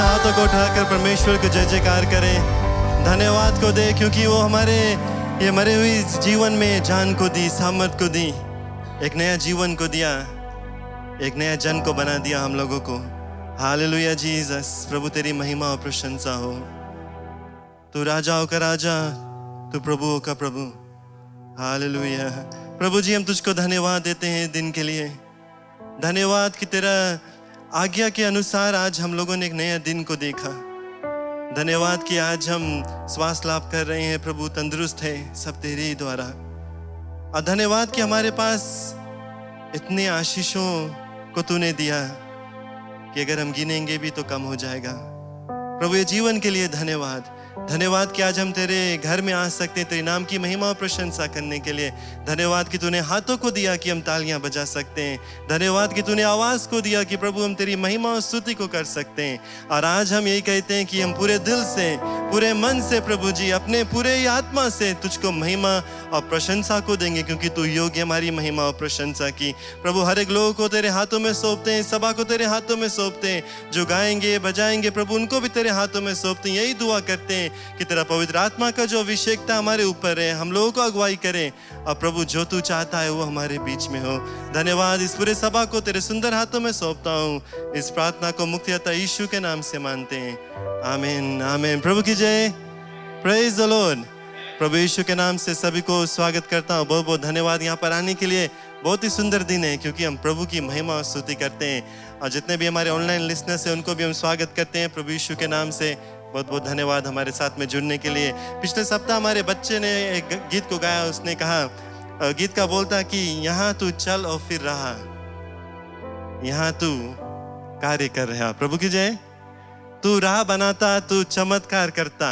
हाथों को उठाकर परमेश्वर को जय जयकार करें, धन्यवाद को दे, क्योंकि वो हमारे ये मरे हुई जीवन में जान को दी, सामर्थ को दी, एक नया जीवन को दिया, एक नया जन को बना दिया हम लोगों को। हालेलुया जीसस, प्रभु तेरी महिमा और प्रशंसा हो। तू राजाओं का राजा, तू प्रभुओं का प्रभु। हालेलुया। प्रभु जी, हम तुझको धन्यवाद देते हैं दिन के लिए। धन्यवाद कि तेरा आज्ञा के अनुसार आज हम लोगों ने एक नया दिन को देखा। धन्यवाद कि आज हम श्वास लाभ कर रहे हैं प्रभु, तंदुरुस्त है, सब तेरे ही द्वारा। और धन्यवाद कि हमारे पास इतने आशीषों को तूने दिया कि अगर हम गिनेंगे भी तो कम हो जाएगा। प्रभु ये जीवन के लिए धन्यवाद। धन्यवाद कि आज हम तेरे घर में आ सकते हैं तेरे नाम की महिमा और प्रशंसा करने के लिए। धन्यवाद कि तूने हाथों को दिया कि हम तालियां बजा सकते हैं। धन्यवाद कि तूने आवाज़ को दिया कि प्रभु हम तेरी महिमा और स्तुति को कर सकते हैं। और आज हम यही कहते हैं कि हम पूरे दिल से, पूरे मन से प्रभु जी, अपने पूरे आत्मा से तुझको महिमा और प्रशंसा को देंगे, क्योंकि तू योग्य हमारी महिमा और प्रशंसा की। प्रभु हर एक लोगों को तेरे हाथों में सौंपते हैं, सभा को तेरे हाथों में सौंपते हैं, जो गाएंगे बजाएंगे प्रभु उनको भी तेरे हाथों में सौंपते हैं। यही दुआ करते हैं कि तेरा पवित्र आत्मा का जो अभिषेकता हमारे ऊपर है, हम लोगों को अगुवाई करे, और प्रभु जो तू चाहता है वो हमारे बीच में हो। धन्यवाद। इस पूरे सभा को तेरे सुंदर हाथों में सौंपता हूँ। इस प्रार्थना को मुक्तिदाता यीशु के नाम से मानते हैं, आमीन आमीन। प्रभु की जय, प्रेज द लॉर्ड। प्रभु यीशु के नाम से सभी को स्वागत करता हूँ। बहुत बहुत धन्यवाद यहाँ पर आने के लिए। बहुत ही सुंदर दिन है, क्योंकि हम प्रभु की महिमा और स्तुति करते हैं। और जितने भी हमारे ऑनलाइन लिसनर्स हैं उनको भी हम स्वागत करते हैं प्रभु यीशु के नाम से। बहुत बहुत धन्यवाद हमारे साथ में जुड़ने के लिए। पिछले सप्ताह हमारे बच्चे ने एक गीत को गाया। उसने कहा, गीत का बोलता कि यहाँ तू चल और फिर रहा, यहाँ तू कार्य कर रहा। प्रभु की जय। तू राह बनाता, तू चमत्कार करता,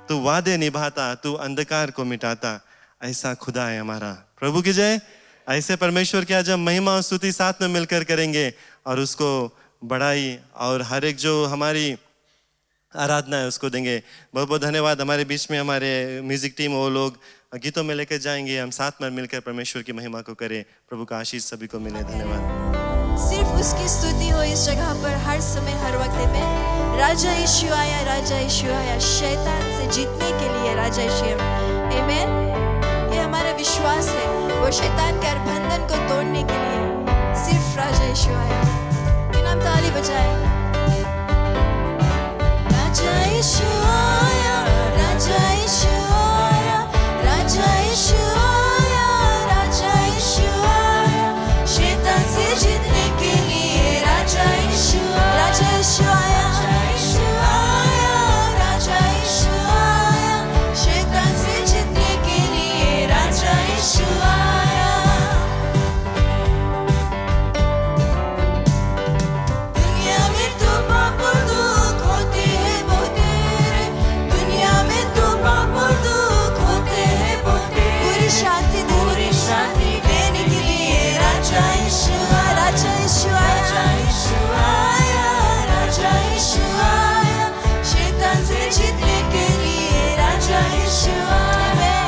तू वादे निभाता, तू अंधकार को मिटाता। ऐसा खुदा है हमारा। प्रभु की जय। ऐसे परमेश्वर की आज हम महिमा और स्तुति साथ में मिलकर करेंगे और उसको बढ़ाई और हर एक जो हमारी आराधना है उसको देंगे। बहुत बहुत धन्यवाद। हमारे बीच में हमारे म्यूजिक टीम, वो लोग गीतों में लेकर जाएंगे। हम साथ में मिलकर परमेश्वर की महिमा को करें। प्रभु का आशीष सभी को मिले। धन्यवाद। सिर्फ उसकी स्तुति हो इस जगह पर हर समय हर वक्त में। राजा यीशु आया, राजा यीशु आया, शैतान से जीतने के लिए राजा यीशु। आमीन। ये हमारा विश्वास है, वो शैतान के हर बंधन को तोड़ने के लिए सिर्फ राजा यीशु आया। कि नाम ताली बजाए। राजा यीशु आया, राजा यीशु आया, राजा यीशु आया, राजा यीशु आया, शैतान से जीतने के लिए राजा यीशु आया, राजा यीशु आया, राजा यीशु आया, शैतान से जीतने के लिए राजा यीशु आया। दुनिया में तो पाप और दुख होते हैं बहुत तेरे, दुनिया में तो पाप और दुख होते हैं बहुत तेरे, पूरी शांति देने के लिए राजा यीशु आया, राजा यीशु आया, राजा यीशु आया, शैतान से जीतने के लिए राजा यीशु आया।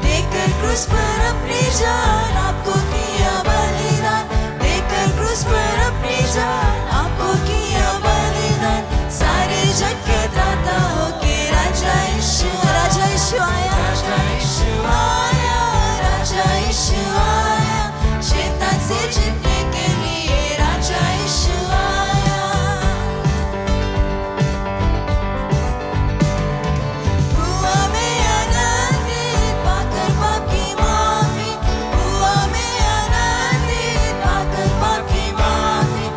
देकर क्रूस पर अपनी जान आपको किया बलिदान, देकर क्रूस पर अपनी जान आपको किया बलिदान, सारे जग के त्राता होके राजा यीशु आया, राजा यीशु आया, राजा यीशु आया, राजा यीशु आया, शैतान से जीतने के लिए राजा यीशु आया। हुआ मैं आनंदित पाकर पाप की माफी, हुआ मैं आनंदित पाकर पाप की माफी,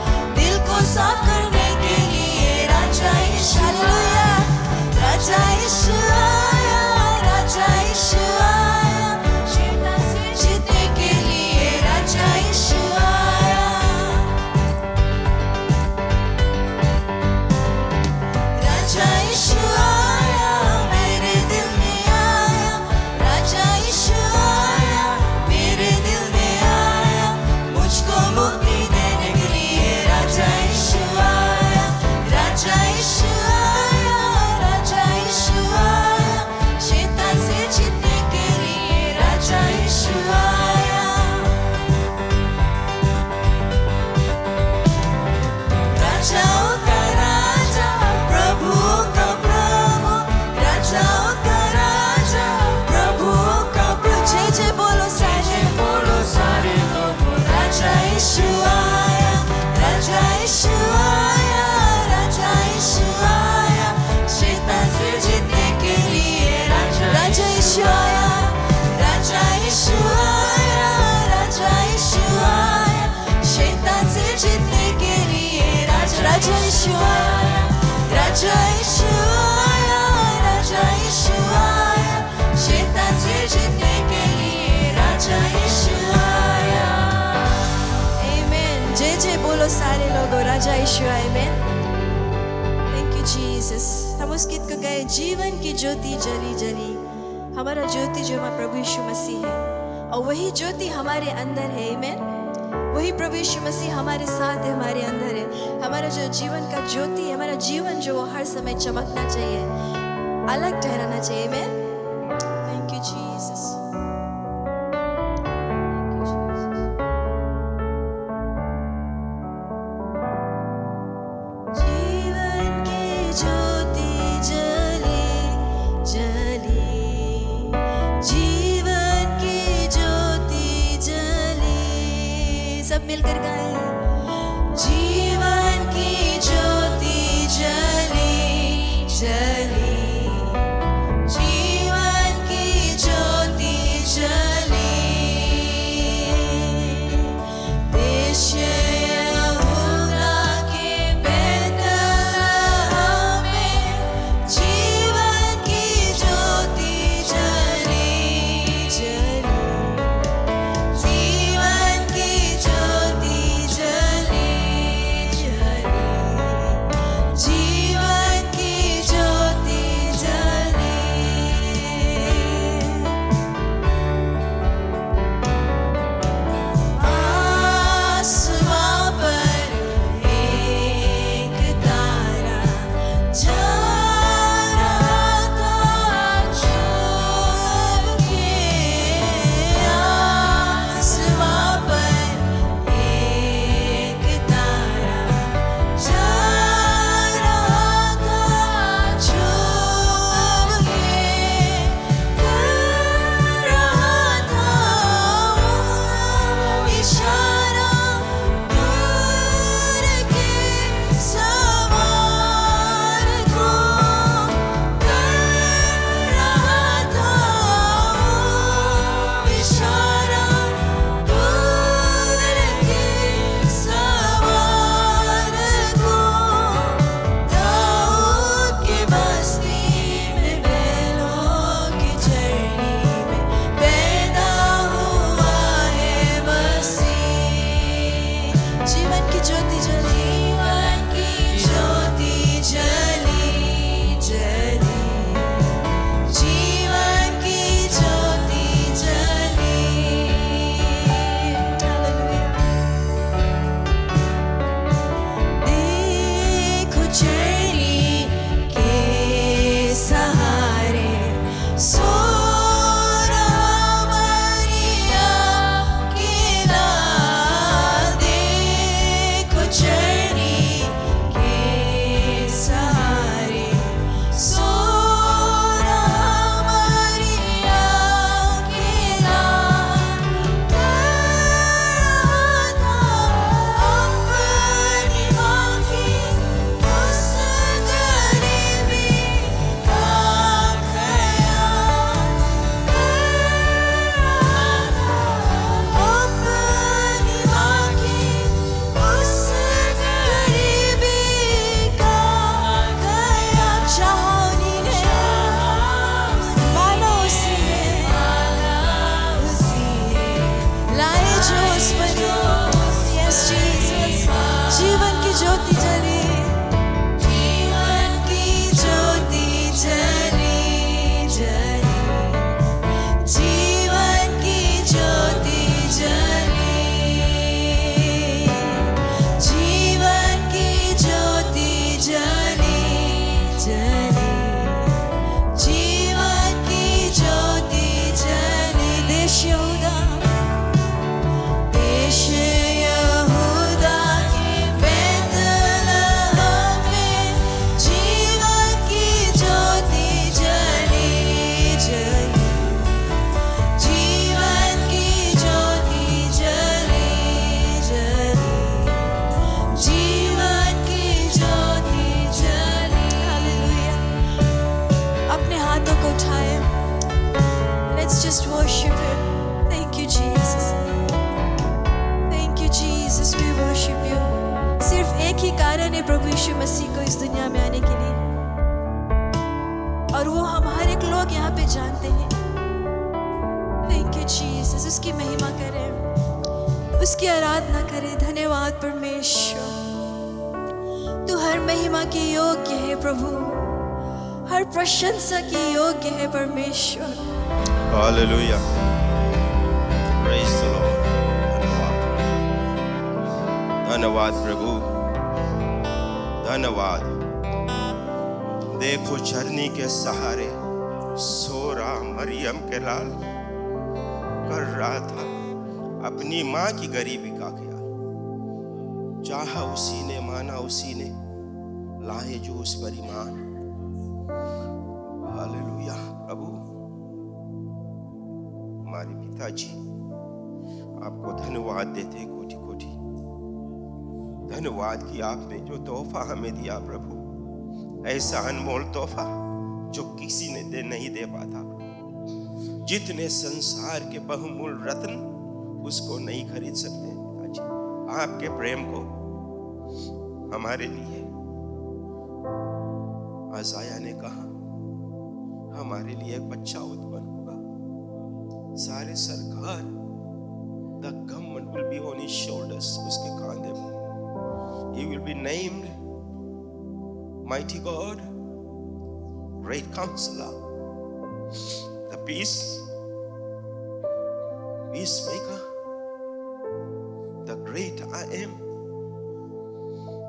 दिल को साफ करने के लिए राजा यीशु आया, राजा यीशु आया, राजा यीशु आया, शैतान से जीतने के लिए राजा यीशु आया। राजा यीशु आया, मेरे दिल में आया, राजा यीशु आया, मेरे दिल में आया, मुझको मुक्ति देने के लिए राजा यीशु आया, राजा यीशु आया, राजा यीशु आया, शैतान से जीतने के लिए राजा यीशु आया। राजाओं का राजा, प्रभुओं का प्रभु, राजाओं का राजा, प्रभुओं का प्रभु, जय जय बोलो सारे लोगों, राजा यीशु आया, राजा यीशु आया, राजा यीशु आया, शैतान से जीतने के लिए राजा यीशु आया, राजा यीशु आया, राजा यीशु आया, शैतान से जीतने के लिए राजा यीशु आया, राजा यीशु आया, राजा यीशु आया, शैतान से जीतने के लिए राजा यीशु आया। आमीन। जय जय बोलो सारे लोगों, राजा यीशु आया। आमीन। Thank you Jesus. हम उस गीत को गए, जीवन की ज्योति जली जली। हमारा ज्योति जो हमारा प्रभु यीशु मसीह है, और वही ज्योति हमारे अंदर है। आमीन। वही प्रभु यीशु मसीह हमारे साथ है, हमारे अंदर है। हमारा जो जीवन का ज्योति है, हमारा जीवन जो वो हर समय चमकना चाहिए, अलग ठहराना चाहिए। मैं थैंक यू जीसस। जीवन की ज्योति जली जली, जीवन की ज्योति जली, सब मिलकर गाए। जीवन की ज्योति जली जली, जीवन की ज्योति जली, देश यहूदा के बैतलहम में जीवन की ज्योति जली जली, जीवन की ज्योति जली जली, जीवन की ज्योति जली। आसमां पर एक तारा जा रहा था चुन के, आसमां पर एक तारा जा रहा था चुन के, कर रहा था इशारा दूर के सवार को, कर रहा था इशारा दूर के सवार को। दाऊद की बस्ती में बैलों की चरनी में पैदा हुआ है मसीह। जीवन की ज्योति जली, जीवन की ज्योति जली जली, जीवन की ज्योति जली। देखो चरनी के सहारे सो रहा मरियम की लाल, देखो चरनी के सहारे सो रहा मरियम की लाल, कर रहा था अपनी माँ की उस गरीबी का ख्याल, कर रहा था अपनी माँ की उस गरीबी का ख्याल। चाहनी ने माना उसी ने लाए जो उस पर, यस जीसस। जीवन की ज्योति जली, जीवन की ज्योति जली जली, जीवन की ज्योति जली, जीवन की ज्योति जली जली, जीवन की ज्योति जली। देश यहूदा, देश यहूदा के बैतलहम में जीवन की ज्योति जली जली, जीवन की ज्योति जली जली, जीवन की ज्योति जली। हालेलुया। अपने हाथों को उठाए, let's just worship him. Thank you Jesus, thank you Jesus, we worship you. सिर्फ एक ही कारण है प्रभु यीशु मसीह को इस दुनिया में आने के लिए, और वो हम हर एक लोग यहाँ पे जानते हैं। Thank you Jesus. उसकी महिमा करें, उसकी आराधना करें। धन्यवाद परमेश्वर, तू हर महिमा के योग्य है प्रभु, हर प्रशंसा के योग्य है परमेश्वर। Hallelujah. Praise the Lord. धन्यवाद। धन्यवाद प्रभु, धन्यवाद। देखो झरनी के सहारे सो रहा मरियम के लाल कर रहा था अपनी माँ की गरीबी का ख्याल। चाहा उसी ने, माना उसी ने, लाए जो उस पर ईमान। हालेलुया। प्रभु हमारे पिताजी आपको धन्यवाद देते कोटि कोटि। धन्यवाद कि आपने जो तोहफा हमें दिया प्रभु, ऐसा अनमोल तोहफा जो किसी ने नहीं दे पाता। जितने संसार के बहुमूल्य रत्न उसको नहीं खरीद सकते पिताजी। आपके प्रेम को हमारे लिए आसाया ने कहा हमारे लिए एक बच्चा उत्पन्न होगा, सारे सरकार the government will be on his shoulders, उसके कांधे में। He will be named Mighty God, Great Counselor, the Peacemaker, the Great I Am,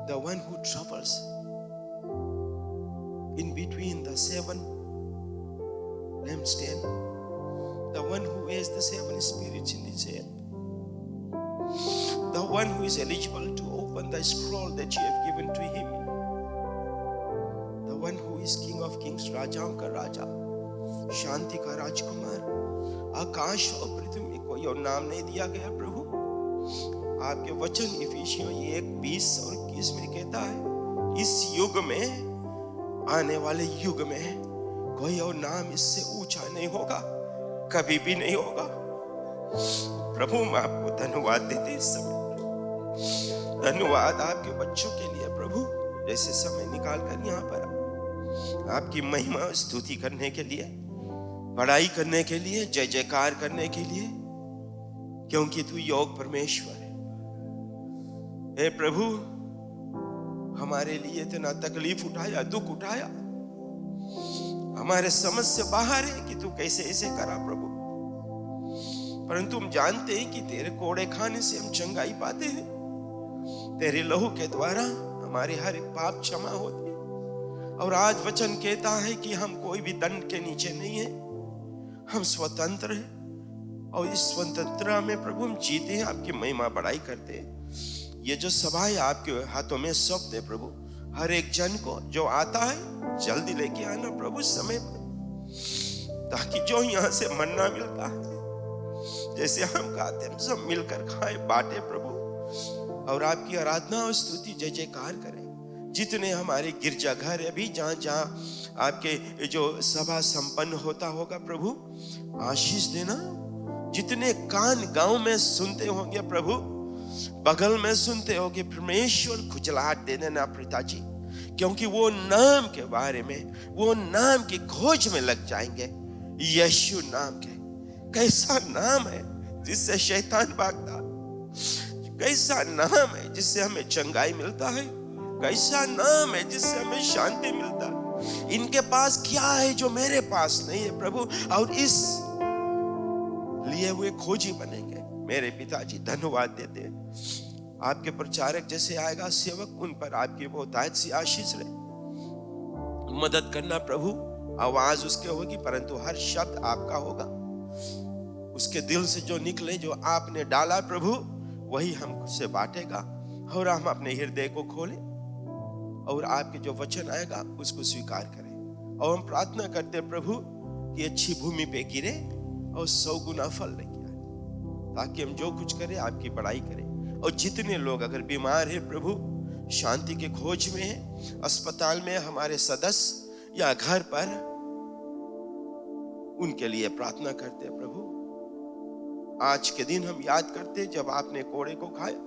the one who travels in between the seven lampstands, the one who has the seven spirits in his hand, the one who is eligible to open the scroll that you have given to him, the one who is King of Kings, राजाओं का राजा, शांति का राजकुमार। आकाश और पृथ्वी में कोई और नाम नहीं दिया गया प्रभु। आपके वचन इफिसियों 1:20 और 21 में कहता है, इस युग में, आने वाले युग में कोई और नाम इससे ऊंचा नहीं होगा, कभी भी नहीं होगा। प्रभु मैं आपको धन्यवाद देते इस समय। धन्यवाद आपके बच्चों के लिए प्रभु, जैसे समय निकाल कर यहाँ पर आपकी महिमा स्तुति करने के लिए, बड़ाई करने के लिए, जय जयकार करने के लिए, क्योंकि तू योग परमेश्वर है। हे प्रभु हमारे लिए इतना तकलीफ उठाया, दुख उठाया, हमारे समझ से बाहर है कि तू कैसे ऐसे करा प्रभु। परंतु हम जानते हैं कि तेरे कोड़े खाने से हम चंगाई पाते हैं, तेरे लहू के द्वारा हमारे हर एक पाप क्षमा होते हैं। और आज वचन कहता है कि हम कोई भी दंड के नीचे नहीं है, हम स्वतंत्र हैं। और इस स्वतंत्रता में प्रभु हम जीते हैं, आपकी महिमा बढ़ाई करते हैं। ये जो सभा है आपके हाथों में सौंप दे प्रभु। हर एक जन को जो आता है जल्दी लेके आना प्रभु समय पर, ताकि जो यहाँ से मन्ना मिलता है, जैसे हम खाते हैं सब मिलकर खाए, बांटे प्रभु, और आपकी आराधना और स्तुति जय जयकार करें। जितने हमारे गिरजाघर है भी, जहाँ जहाँ आपके जो सभा संपन्न होता होगा प्रभु, आशीष देना। जितने कान गांव में सुनते होंगे प्रभु, बगल में सुनते होंगे, परमेश्वर खुजलाहट दे देना पिताजी, क्योंकि वो नाम के बारे में, वो नाम की खोज में लग जाएंगे। यीशु नाम के, कैसा नाम है जिससे शैतान भागता, कैसा नाम है जिससे हमें चंगाई मिलता है, कैसा नाम है जिससे हमें शांति मिलता है। इनके पास क्या है जो मेरे पास नहीं है प्रभु, और इस लिए हुए खोजी बनेंगे। मेरे पिताजी धन्यवाद देते हैं। आपके प्रचारक जैसे आएगा सेवक, उन पर आपकी बहुतायत सी आशीष रहे। मदद करना प्रभु, आवाज उसके होगी परंतु हर शब्द आपका होगा। उसके दिल से जो निकले, जो आपने डाला प्रभु, वही हमसे बांटेगा। और हम अपने हृदय को खोलें और आपके जो वचन आएगा उसको स्वीकार करें। और हम प्रार्थना करते हैं प्रभु कि अच्छी भूमि पे गिरे और 100 गुना फल लेके आए, ताकि हम जो कुछ करें आपकी बड़ाई करें। और जितने लोग अगर बीमार हैं प्रभु, शांति के खोज में है, अस्पताल में, हमारे सदस्य या घर पर, उनके लिए प्रार्थना करते हैं प्रभु। आज के दिन हम याद करते हैं जब आपने कोड़े को खाया,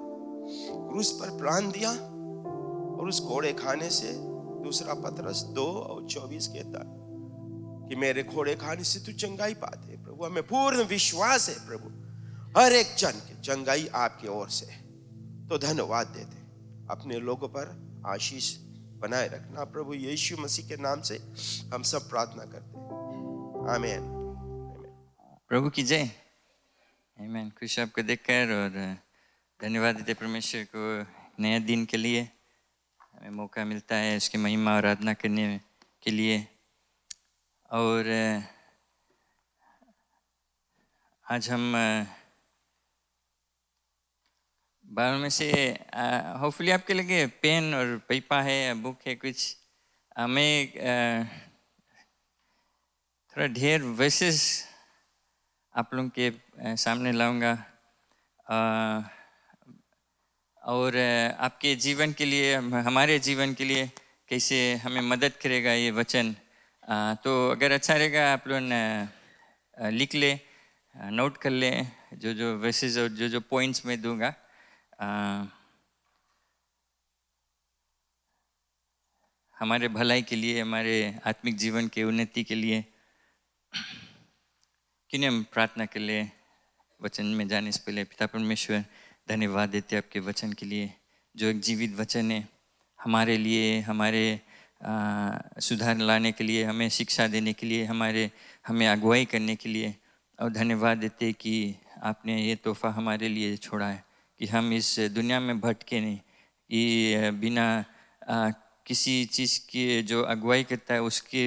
क्रूस पर प्राण दिया, और उस कोड़े खाने से दूसरा पतरस 2:24 कहता कि मेरे कोड़े खाने से तू चंगाई पाते है प्रभु। हमें पूर्ण विश्वास है प्रभु, हर एक जन की चंगाई आपकी ओर से है। तो धन्यवाद देते, अपने लोगों पर आशीष बनाए रखना प्रभु। यीशु मसीह के नाम से हम सब प्रार्थना करते हैं, आमीन। प्रभु की जय, आमीन। खुश आपको देखकर और धन्यवाद देते परमेश्वर को नए दिन के लिए हमें मौका मिलता है उसकी महिमा और आराधना करने के लिए। और आज हम बालों में से होपफुली आपके लगे पेन और पेपर है, बुक है कुछ। मैं थोड़ा ढेर वर्सेस आप लोगों के सामने लाऊंगा और आपके जीवन के लिए, हमारे जीवन के लिए कैसे हमें मदद करेगा ये वचन। तो अगर अच्छा रहेगा आप लोग लिख ले, नोट कर ले जो जो वर्सेस और जो जो पॉइंट्स मैं दूंगा। हमारे भलाई के लिए, हमारे आत्मिक जीवन के उन्नति के लिए। क्यों हम प्रार्थना कर ले वचन में जाने से पहले। पिता परमेश्वर, धन्यवाद देते आपके वचन के लिए जो एक जीवित वचन है हमारे लिए, हमारे सुधार लाने के लिए, हमें शिक्षा देने के लिए, हमें अगुवाई करने के लिए। और धन्यवाद देते कि आपने ये तोहफा हमारे लिए छोड़ा है कि हम इस दुनिया में भटके नहीं, कि बिना किसी चीज़ की जो अगुवाई करता है उसके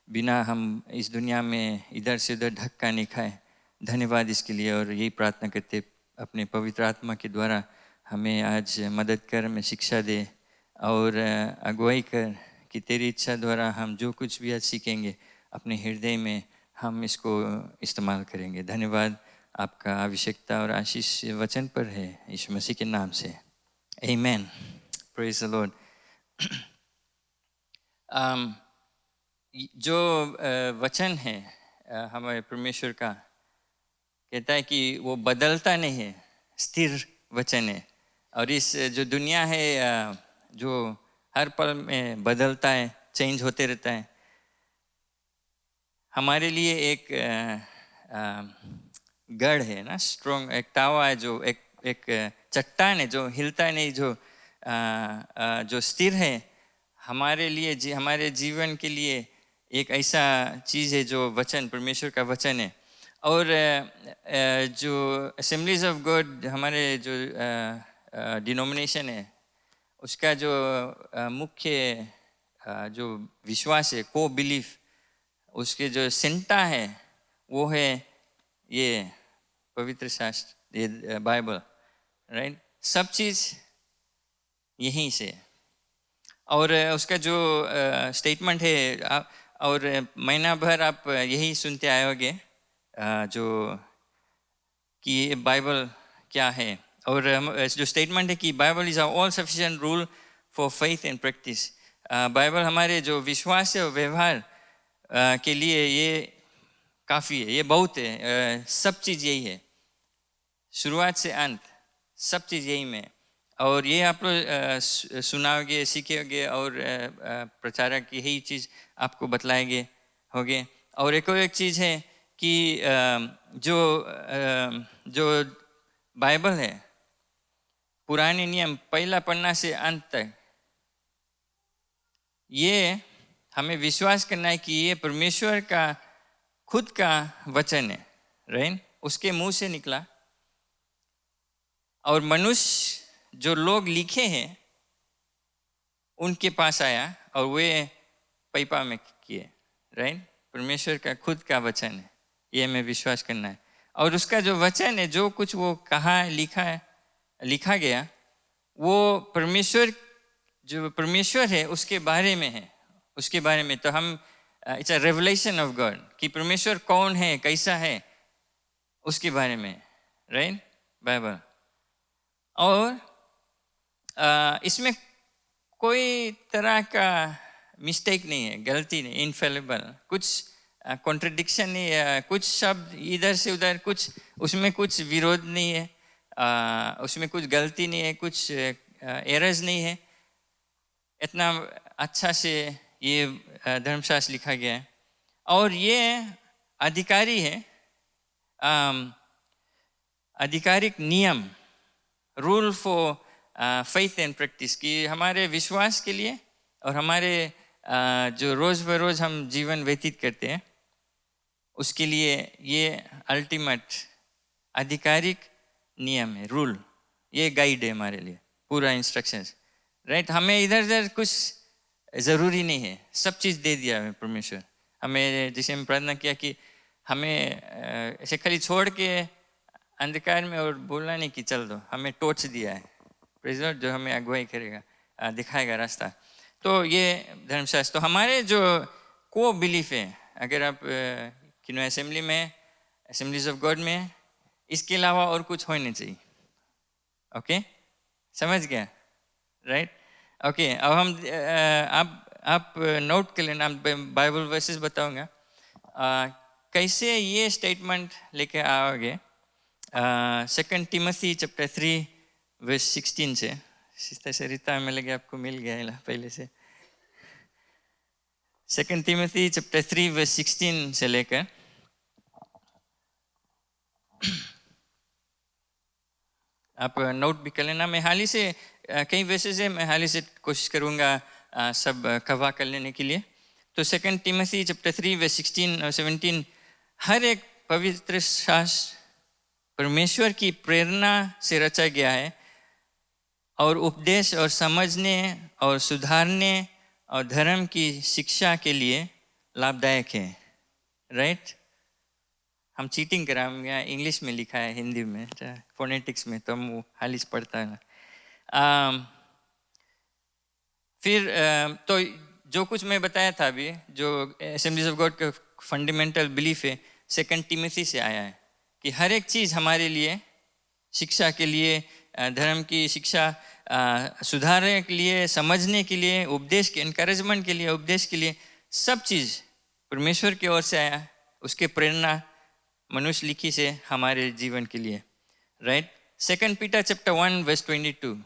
बिना हम इस दुनिया में इधर से उधर धक्का नहीं खाए। धन्यवाद इसके लिए। और यही प्रार्थना करते अपने पवित्र आत्मा के द्वारा हमें आज मदद कर, हमें शिक्षा दे और अगुवाई कर कि तेरी इच्छा द्वारा हम जो कुछ भी आज सीखेंगे अपने हृदय में हम इसको इस्तेमाल करेंगे। धन्यवाद आपका आवश्यकता और आशीष वचन पर है, यीशु मसीह के नाम से, आमीन। Praise the Lord. जो वचन है हमारे परमेश्वर का, कहता है कि वो बदलता नहीं है, स्थिर वचन है। और इस जो दुनिया है जो हर पल में बदलता है, चेंज होते रहता है, हमारे लिए एक गढ़ है ना, स्ट्रॉन्ग एक टावा है, जो एक चट्टान है जो हिलता नहीं, जो स्थिर है हमारे लिए, हमारे जीवन के लिए एक ऐसा चीज़ है जो वचन, परमेश्वर का वचन है। और जो असेंबलीज ऑफ गॉड, हमारे जो डिनोमिनेशन है, उसका जो मुख्य जो विश्वास है, को बिलीफ, उसके जो सेंटा है वो है ये पवित्र शास्त्र, ये बाइबल, राइट। सब चीज़ यहीं से। और उसका जो स्टेटमेंट है, और महीना भर आप यही सुनते आए होंगे जो कि बाइबल क्या है। और जो स्टेटमेंट है कि Bible is all sufficient rule for faith and practice. Bible हमारे जो विश्वास है और व्यवहार के लिए ये काफ़ी है, ये बहुत है। सब चीज़ यही है, शुरुआत से अंत सब चीज़ यही में। और ये आप लोग सुनाओगे, सीखोगे और प्रचारक यही चीज़ आपको बतलाएंगे होगे। और एक चीज़ है कि जो बाइबल है, पुराने नियम पहला पन्ना से अंत तक, ये हमें विश्वास करना है कि ये परमेश्वर का खुद का वचन है, राइट। उसके मुंह से निकला और मनुष्य जो लोग लिखे हैं उनके पास आया और वे पैपा में किए, राइट। परमेश्वर का खुद का वचन है, ये हमें विश्वास करना है। और उसका जो वचन है, जो कुछ वो कहा लिखा गया, वो परमेश्वर, जो परमेश्वर है उसके बारे में है, उसके बारे में। तो हम it's a revelation of God कि परमेश्वर कौन है, कैसा है, उसके बारे में, राइट, बाइबल। और इसमें कोई तरह का मिस्टेक नहीं है, गलती नहीं, इनफेलेबल, कुछ कॉन्ट्रडिक्शन नहीं है, कुछ शब्द इधर से उधर, कुछ उसमें कुछ विरोध नहीं है, उसमें कुछ गलती नहीं है, कुछ एरर्स नहीं है। इतना अच्छा से ये धर्मशास्त्र लिखा गया है। और ये अधिकारी है, आधिकारिक नियम, rule for faith and practice, कि हमारे विश्वास के लिए और हमारे जो रोज़ बरोज़ हम जीवन व्यतीत करते हैं उसके लिए ये अल्टीमेट आधिकारिक नियम है, रूल, ये गाइड है हमारे लिए, पूरा इंस्ट्रक्शंस, राइट। हमें इधर उधर कुछ ज़रूरी नहीं है, सब चीज़ दे दिया है परमेश्वर हमें। जैसे हम प्रार्थना किया कि हमें ऐसे खाली छोड़ के अंधकार में और बोलना नहीं कि चल दो, हमें टॉर्च दिया है प्रेज़ लॉर्ड, जो हमें अगुवाई करेगा, दिखाएगा रास्ता। तो ये धर्मशास्त्र तो हमारे जो को बिलीफ है, अगर आप असेंबली में, असेंबलीज ऑफ गॉड में, इसके अलावा और कुछ होना चाहिए। ओके, समझ गया, राइट। ओके, अब हम आप नोट कर लेना, बाइबल वर्सेस बताऊंगा कैसे ये स्टेटमेंट लेके आओगे। 2 टिमोथी चैप्टर 3 वर्स 16 से। सिस्टर सरिता में लगे आपको मिल गया पहले से। 2 टिमोथी चैप्टर 3 वर्स 16 से लेकर आप नोट भी कर लेना। मैं हाल ही से कई वर्सेस है, मैं हाल ही से कोशिश करूँगा सब कवर कर लेने के लिए। तो 2 टिमोथी चैप्टर 3 वर्स 16 और 17, हर एक पवित्र शास्त्र परमेश्वर की प्रेरणा से रचा गया है और उपदेश और समझने और सुधारने और धर्म की शिक्षा के लिए लाभदायक है, राइट। हम चीटिंग कराएंगे, इंग्लिश में लिखा है, हिंदी में फोनेटिक्स में, तो हम वो हाल से पढ़ता है। फिर तो जो कुछ मैं बताया था अभी, जो असेंबलीज ऑफ गॉड का फंडामेंटल बिलीफ है, 2 टिमोथी से आया है कि हर एक चीज़ हमारे लिए, शिक्षा के लिए, धर्म की शिक्षा, सुधारने के लिए, समझने के लिए, उपदेश के, इनकरेजमेंट के लिए, उपदेश के लिए, सब चीज़ परमेश्वर की ओर से आया, उसके प्रेरणा मनुष्य लिखी से हमारे जीवन के लिए, राइट। 2 पीटर चैप्टर 1 वर्स 22,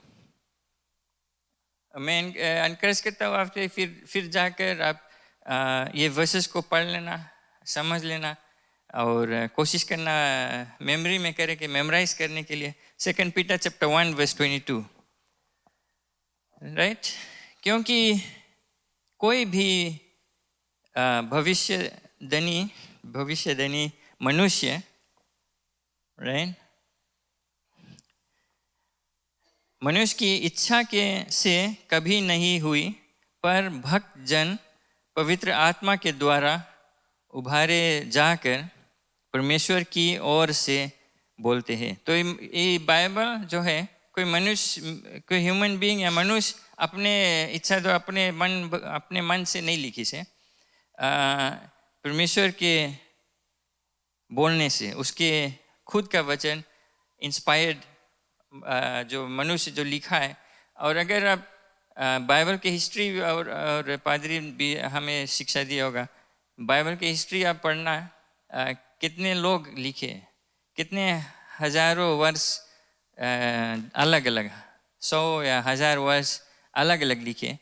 मैं एनकरेज करता हूँ आप फिर जाकर आप ये वर्सेस को पढ़ लेना, समझ लेना और कोशिश करना मेमोरी में करे कि मेमोराइज करने के लिए। 2 पीटर चैप्टर 1 वर्स 22, राइट। क्योंकि कोई भी भविष्यदनी मनुष्य, राइट, मनुष्य की इच्छा के से कभी नहीं हुई, पर भक्त जन पवित्र आत्मा के द्वारा उभारे जाकर परमेश्वर की ओर से बोलते हैं। तो ये बाइबल जो है, कोई मनुष्य, कोई ह्यूमन बीइंग या मनुष्य अपने इच्छा तो अपने मन से नहीं लिखी से, परमेश्वर के बोलने से, उसके खुद का वचन इंस्पायर्ड जो मनुष्य जो लिखा है। और अगर आप बाइबल की हिस्ट्री और पादरी भी हमें शिक्षा दिया होगा, बाइबल की हिस्ट्री आप पढ़ना, कितने लोग लिखे, कितने हजारों वर्ष अलग अलग, 100 या 1000 वर्ष अलग अलग लिखे,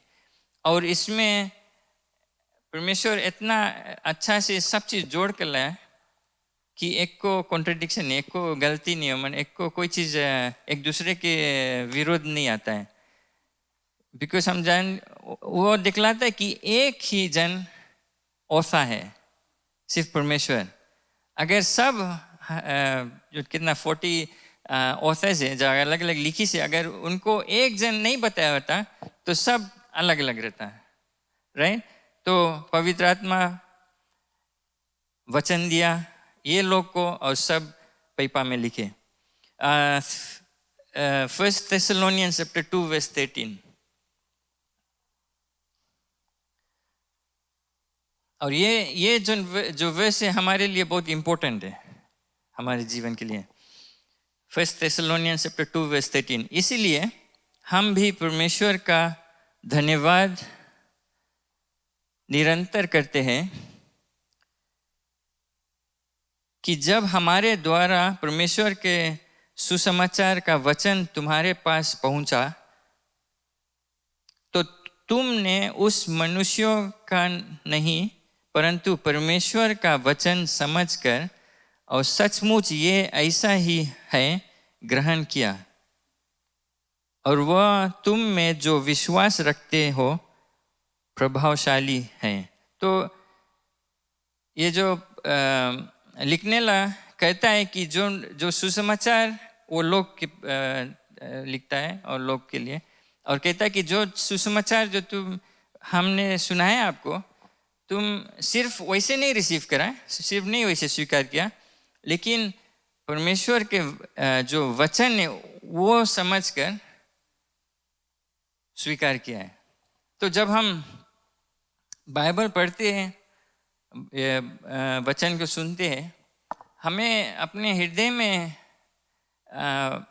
और इसमें परमेश्वर इतना अच्छा से सब चीज़ जोड़ कर लाया कि एक को कॉन्ट्रडिक्शन, एक को गलती नहीं हो, एक को कोई चीज़ एक दूसरे के विरोध नहीं आता है। बिकॉज हम वो दिखलाता है कि एक ही जन औसा है, सिर्फ परमेश्वर। अगर सब जो कितना 40 ऑथर्स है जो अलग अलग लिखी से, अगर उनको एक जन नहीं बताया होता तो सब अलग अलग रहता है, राइट। तो पवित्र आत्मा वचन दिया ये लोग को और सब पेपर में लिखे। 1 Thessalonians chapter 2 verse 13, और ये जो वर्स है हमारे लिए बहुत इंपॉर्टेंट है हमारे जीवन के लिए। 1 Thessalonians chapter 2 verse 13, इसीलिए हम भी परमेश्वर का धन्यवाद निरंतर करते हैं कि जब हमारे द्वारा परमेश्वर के सुसमाचार का वचन तुम्हारे पास पहुंचा तो तुमने उस मनुष्यों का नहीं परंतु परमेश्वर का वचन समझकर और सचमुच ये ऐसा ही है ग्रहण किया, और वह तुम में जो विश्वास रखते हो प्रभावशाली है। तो ये जो लिखने ला कहता है कि जो सुसमाचार वो लोग लिखता है और लोग के लिए, और कहता है कि जो सुसमाचार जो तुम हमने सुनाया आपको, तुम सिर्फ वैसे नहीं रिसीव करा, सिर्फ नहीं वैसे स्वीकार किया, लेकिन परमेश्वर के जो वचन है वो समझकर स्वीकार किया है। तो जब हम बाइबल पढ़ते हैं, वचन को सुनते हैं, हमें अपने हृदय में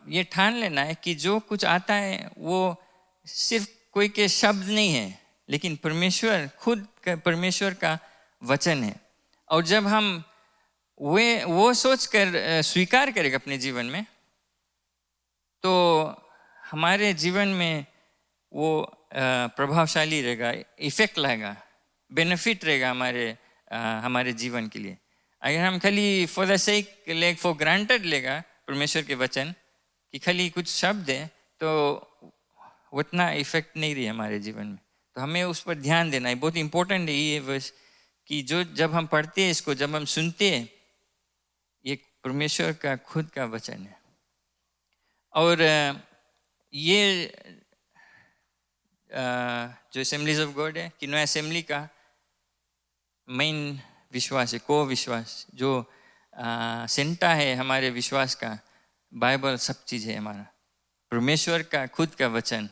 ये ठान लेना है कि जो कुछ आता है वो सिर्फ कोई के शब्द नहीं है, लेकिन परमेश्वर खुद परमेश्वर का वचन है। और जब हम वो सोचकर स्वीकार करेंगे अपने जीवन में, तो हमारे जीवन में वो प्रभावशाली रहेगा, इफेक्ट लाएगा, बेनिफिट रहेगा हमारे जीवन के लिए। अगर हम खाली for the sake leg, for granted लेगा परमेश्वर के वचन कि खाली कुछ शब्द है, तो उतना इफेक्ट नहीं रही हमारे जीवन में। तो हमें उस पर ध्यान देना है, बहुत इंपॉर्टेंट है ये वर्ष कि जो जब हम पढ़ते हैं इसको, जब हम सुनते हैं, ये परमेश्वर का खुद का वचन है। और ये जो असेंबलीज ऑफ गॉड है, कि नया असेंबली का मेन विश्वास है, को विश्वास जो सेंटा है हमारे विश्वास का, बाइबल सब चीज़ है हमारा, परमेश्वर का खुद का वचन।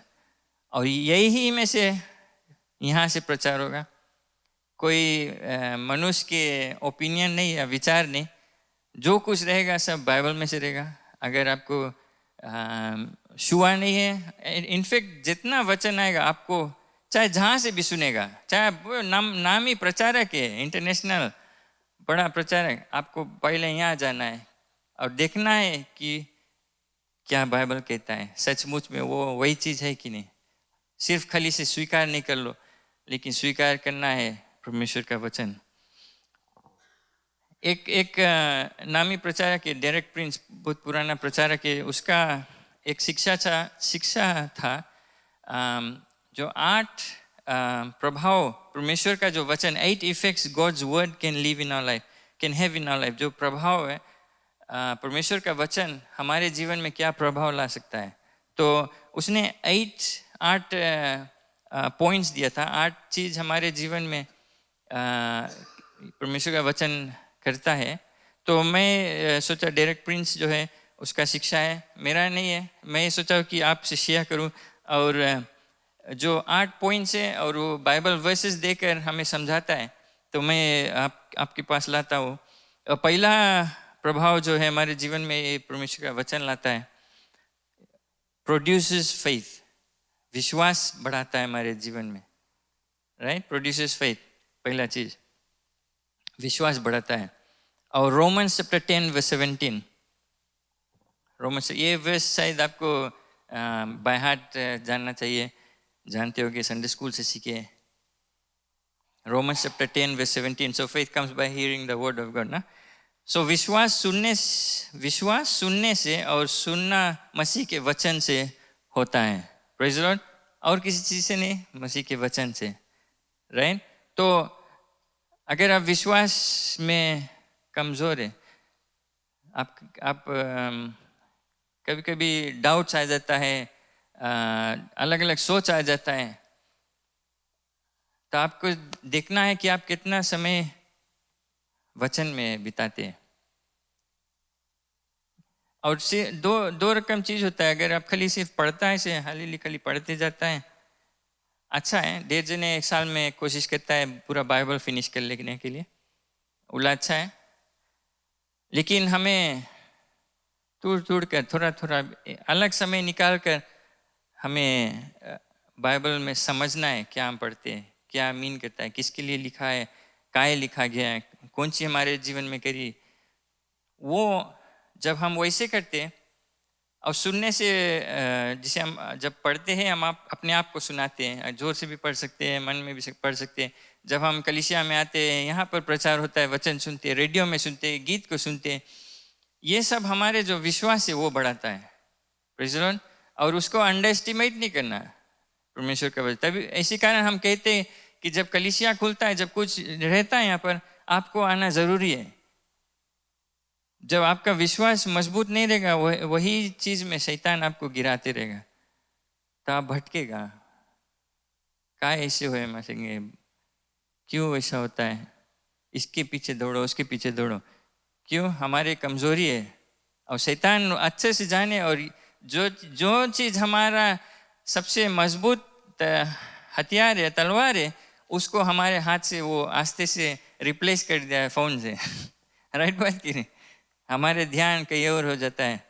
और यही में से यहाँ से प्रचार होगा, कोई मनुष्य के ओपिनियन नहीं या विचार नहीं, जो कुछ रहेगा सब बाइबल में से रहेगा। अगर आपको छुआ नहीं है, इनफैक्ट जितना वचन आएगा आपको, चाहे जहाँ से भी सुनेगा, चाहे नाम ही प्रचारक है, इंटरनेशनल बड़ा प्रचारक, आपको पहले यहाँ जाना है और देखना है कि क्या बाइबल कहता है, सचमुच में वो वही चीज़ है कि नहीं। सिर्फ खाली से स्वीकार नहीं कर लो, लेकिन स्वीकार करना है परमेश्वर का वचन। एक नामी प्रचारक है, डेरेक प्रिंस, बहुत पुराना प्रचारक है, उसका एक शिक्षा था जो 8 प्रभाव परमेश्वर का जो वचन, 8 effects God's word can live in our life, can have in our life, जो प्रभाव है परमेश्वर का वचन हमारे जीवन में क्या प्रभाव ला सकता है। तो उसने 8 पॉइंट्स दिया था, 8 चीज़ हमारे जीवन में परमेश्वर का वचन करता है। तो मैं सोचा डेरेक प्रिंस जो है उसका शिक्षा है, मेरा नहीं है, मैं सोचा कि आपसे शेयर करूं। और जो 8 पॉइंट्स है और वो बाइबल वर्सेस देकर हमें समझाता है, तो मैं आपके पास लाता हूँ। पहला प्रभाव जो है हमारे जीवन में ये परमेश्वर का वचन लाता है, प्रोड्यूसेस फेथ, विश्वास बढ़ाता है हमारे जीवन में, राइट, प्रोड्यूसेस फेथ, पहला चीज विश्वास बढ़ाता है। और रोमन्स चैप्टर 10 वर्स 17, रोमन्स, ये वर्स शायद आपको बाय हार्ट जानना चाहिए, जानते होगे, संडे स्कूल से सीखे। Romans chapter 10 verse 17, so faith comes by hearing the word of God ना। सो विश्वास सुनने से और सुनना मसीह के वचन से होता है, प्रेज़ द लॉर्ड, और किसी चीज़ से नहीं, मसीह के वचन से, राइट। तो अगर आप विश्वास में कमज़ोर है, आप कभी कभी डाउट्स आ जाता है, अलग अलग सोच आ जाता है, तो आपको देखना है कि आप कितना समय वचन में बिताते हैं। और से दो रकम चीज होता है, अगर आप खाली सिर्फ पढ़ता है, से हाली खाली पढ़ते जाता है, अच्छा है, 1.5 जने एक साल में कोशिश करता है पूरा बाइबल फिनिश कर लेने के लिए, उला अच्छा है, लेकिन हमें तोड़ कर थोड़ा अलग समय निकाल कर हमें बाइबल में समझना है क्या हम पढ़ते हैं, क्या मीन करता है, किसके लिए लिखा है, काहे लिखा गया है, कौन सी हमारे जीवन में करी। वो जब हम वैसे करते हैं और सुनने से, जिसे हम जब पढ़ते हैं हम अपने आप को सुनाते हैं, जोर से भी पढ़ सकते हैं, मन में भी पढ़ सकते हैं। जब हम कलीसिया में आते हैं, यहाँ पर प्रचार होता है, वचन सुनते हैं, रेडियो में सुनते हैं, गीत को सुनते हैं, ये सब हमारे जो विश्वास है वो बढ़ाता है, प्रेज़ द लॉर्ड। और उसको अंडर एस्टिमेट नहीं करना परमेश्वर का वचन। तभी इसी कारण हम कहते हैं कि जब कलीसिया खुलता है, जब कुछ रहता है यहाँ पर, आपको आना जरूरी है। जब आपका विश्वास मजबूत नहीं रहेगा, वही चीज में शैतान आपको गिराते रहेगा, तो आप भटकेगा। क्या ऐसे हुए मासेंगे, क्यों ऐसा होता है, इसके पीछे दौड़ो, उसके पीछे दौड़ो। क्यों? हमारी कमजोरी है और शैतान अच्छे से जाने। और जो जो चीज हमारा सबसे मजबूत हथियार है, तलवार है, उसको हमारे हाथ से वो आस्ते से रिप्लेस कर दिया है फोन से। राइट बात की नहीं? हमारे ध्यान कहीं और हो जाता है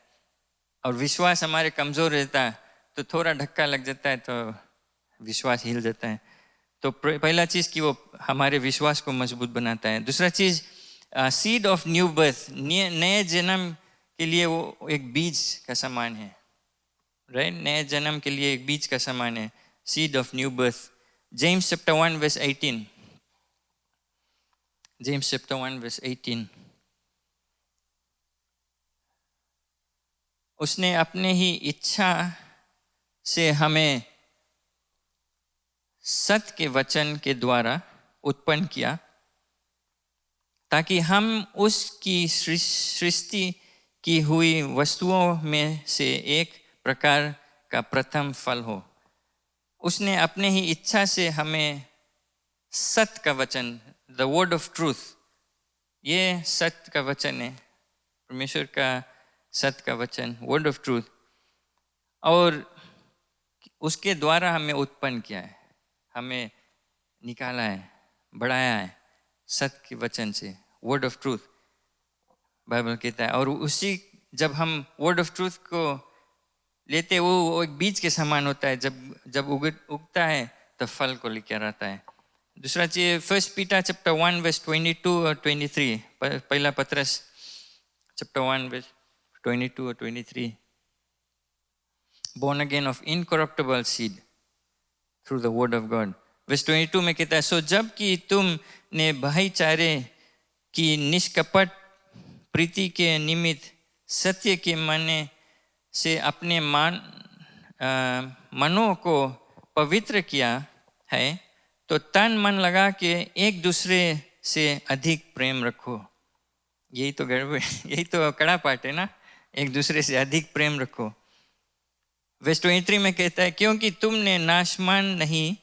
और विश्वास हमारे कमजोर रहता है, तो थोड़ा धक्का लग जाता है तो विश्वास हिल जाता है। तो पहला चीज कि वो हमारे विश्वास को मजबूत बनाता है। दूसरा चीज सीड ऑफ न्यू बर्थ, नए जन्म के लिए वो एक बीज का समान है। राइट? नए जन्म के लिए एक बीज का समान है, seed of new birth. James chapter 1 verse 18, James chapter 1 verse 18, उसने अपने ही इच्छा से हमें सत्य के वचन के द्वारा उत्पन्न किया, ताकि हम उसकी सृष्टि की हुई वस्तुओं में से एक प्रकार का प्रथम फल हो। उसने अपने ही इच्छा से हमें सत्य का वचन, द वर्ड ऑफ ट्रूथ, ये सत्य का वचन है, परमेश्वर का सत्य का वचन, वर्ड ऑफ ट्रूथ, और उसके द्वारा हमें उत्पन्न किया है, हमें निकाला है, बढ़ाया है सत्य के वचन से, वर्ड ऑफ ट्रूथ बाइबल कहता है। और उसी जब हम वर्ड ऑफ ट्रूथ को लेते, वो एक बीज के समान होता है, जब उगता है तो फल को लेकर आता है। दूसरा चीज 1 पीटर चैप्टर 1 वर्स 22 और 23, पहला पत्रस चैप्टर 1 वर्स 22 और 23, born again of incorruptible seed through the word of God। Verse 22 में कहता है, सो जब कि तुमने भाईचारे की निष्कपट प्रीति के निमित्त सत्य के माने से अपने मनों को पवित्र किया है, तो तन मन लगा के एक दूसरे से अधिक प्रेम रखो। यही तो गड़बड़, यही तो कड़ा पाठ है ना, एक दूसरे से अधिक प्रेम रखो। वर्स 23 में कहता है, क्योंकि तुमने नाशमान नहीं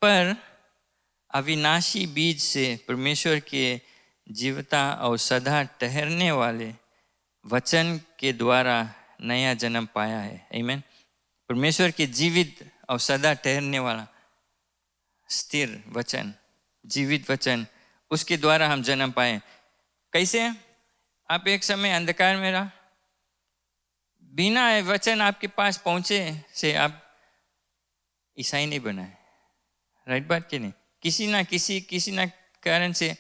पर अविनाशी बीज से परमेश्वर के जीवता और सदा ठहरने वाले वचन के द्वारा नया जन्म पाया है। आमीन। परमेश्वर के जीवित और सदा ठहरने वाला स्थिर वचन, जीवित वचन, उसके द्वारा हम जन्म पाए। कैसे? आप एक समय अंधकार में रहा, बिना वचन आपके पास पहुंचे से आप ईसाई नहीं बनाए। राइट बात कि नहीं? किसी ना कारण से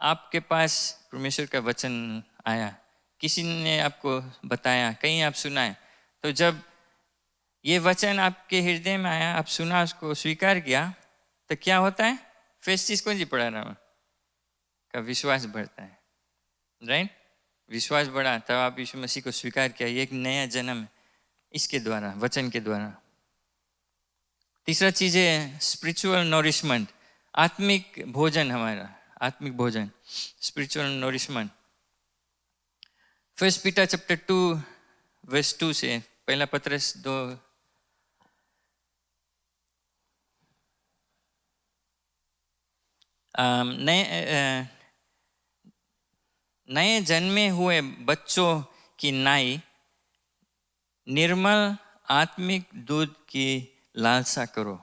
आपके पास परमेश्वर का वचन आया, किसी ने आपको बताया, कहीं आप सुनाए, तो जब ये वचन आपके हृदय में आया, आप सुना, उसको स्वीकार किया, तो क्या होता है? फर्स्ट चीज कौन सी पढ़ा रहा हूँ का विश्वास बढ़ता है। राइट? विश्वास बढ़ा तब आप यीशु मसीह को स्वीकार किया, ये एक नया जन्म है इसके द्वारा, वचन के द्वारा। तीसरा चीज है स्पिरिचुअल नॉरिशमेंट, आत्मिक भोजन, हमारा आत्मिक भोजन, spiritual nourishment. 1 Peter chapter 2 verse 2 से, पहला पत्रस 2 नए जन्मे हुए बच्चों की नाई निर्मल आत्मिक दूध की लालसा करो,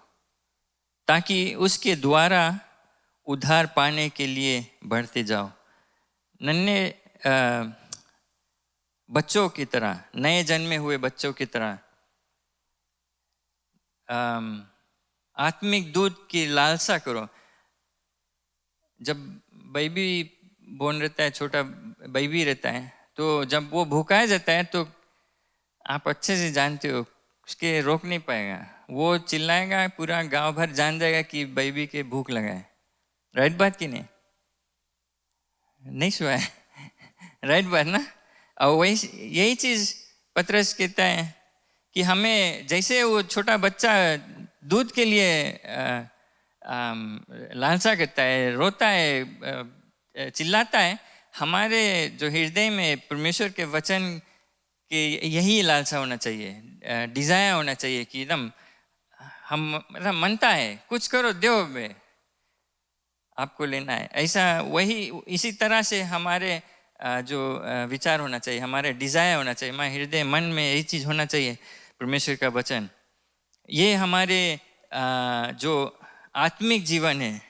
ताकि उसके द्वारा उद्धार पाने के लिए बढ़ते जाओ। नन्हे बच्चों की तरह, नए जन्मे हुए बच्चों की तरह आत्मिक दूध की लालसा करो। जब बेबी बोन रहता है, छोटा बेबी रहता है, तो जब वो भूखाया जाता है तो आप अच्छे से जानते हो उसके रोक नहीं पाएगा, वो चिल्लाएगा, पूरा गांव भर जान जाएगा कि बेबी के भूख लगा है। राइट बात कि नहीं? नहीं सुना है? राइट बात ना? और वही यही चीज पत्रस कहता है कि हमें, जैसे वो छोटा बच्चा दूध के लिए लालसा करता है, रोता है, चिल्लाता है, हमारे जो हृदय में परमेश्वर के वचन के यही लालसा होना चाहिए, डिज़ायर होना चाहिए कि एकदम हम मतलब मनता है कुछ करो दो में आपको लेना है, ऐसा वही इसी तरह से हमारे जो विचार होना चाहिए, हमारे डिज़ायर होना चाहिए, हमारे हृदय मन में यही चीज़ होना चाहिए परमेश्वर का वचन। ये हमारे जो आत्मिक जीवन है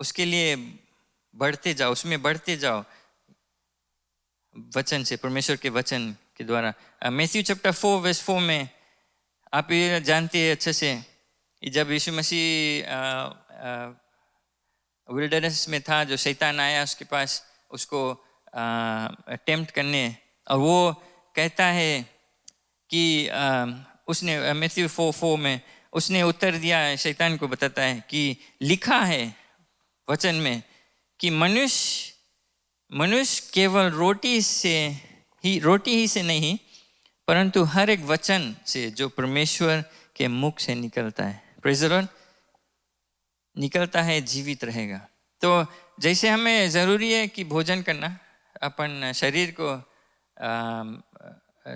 उसके लिए बढ़ते जाओ, उसमें बढ़ते जाओ वचन से, परमेश्वर के वचन के द्वारा। मैथ्यू चैप्टर 4 वर्स 4 में आप ये जानते हैं अच्छे से, जब यीशु मसीह विल्डरनेस में था, जो शैतान आया उसके पास उसको अटेम्प्ट करने, और वो कहता है कि उसने मैथ्यू 4:4 में उसने उत्तर दिया, शैतान को बताता है कि लिखा है वचन में कि मनुष्य केवल रोटी ही से नहीं परंतु हर एक वचन से जो परमेश्वर के मुख से निकलता है, प्रेज़ द लॉर्ड, निकलता है जीवित रहेगा। तो जैसे हमें ज़रूरी है कि भोजन करना, अपन शरीर को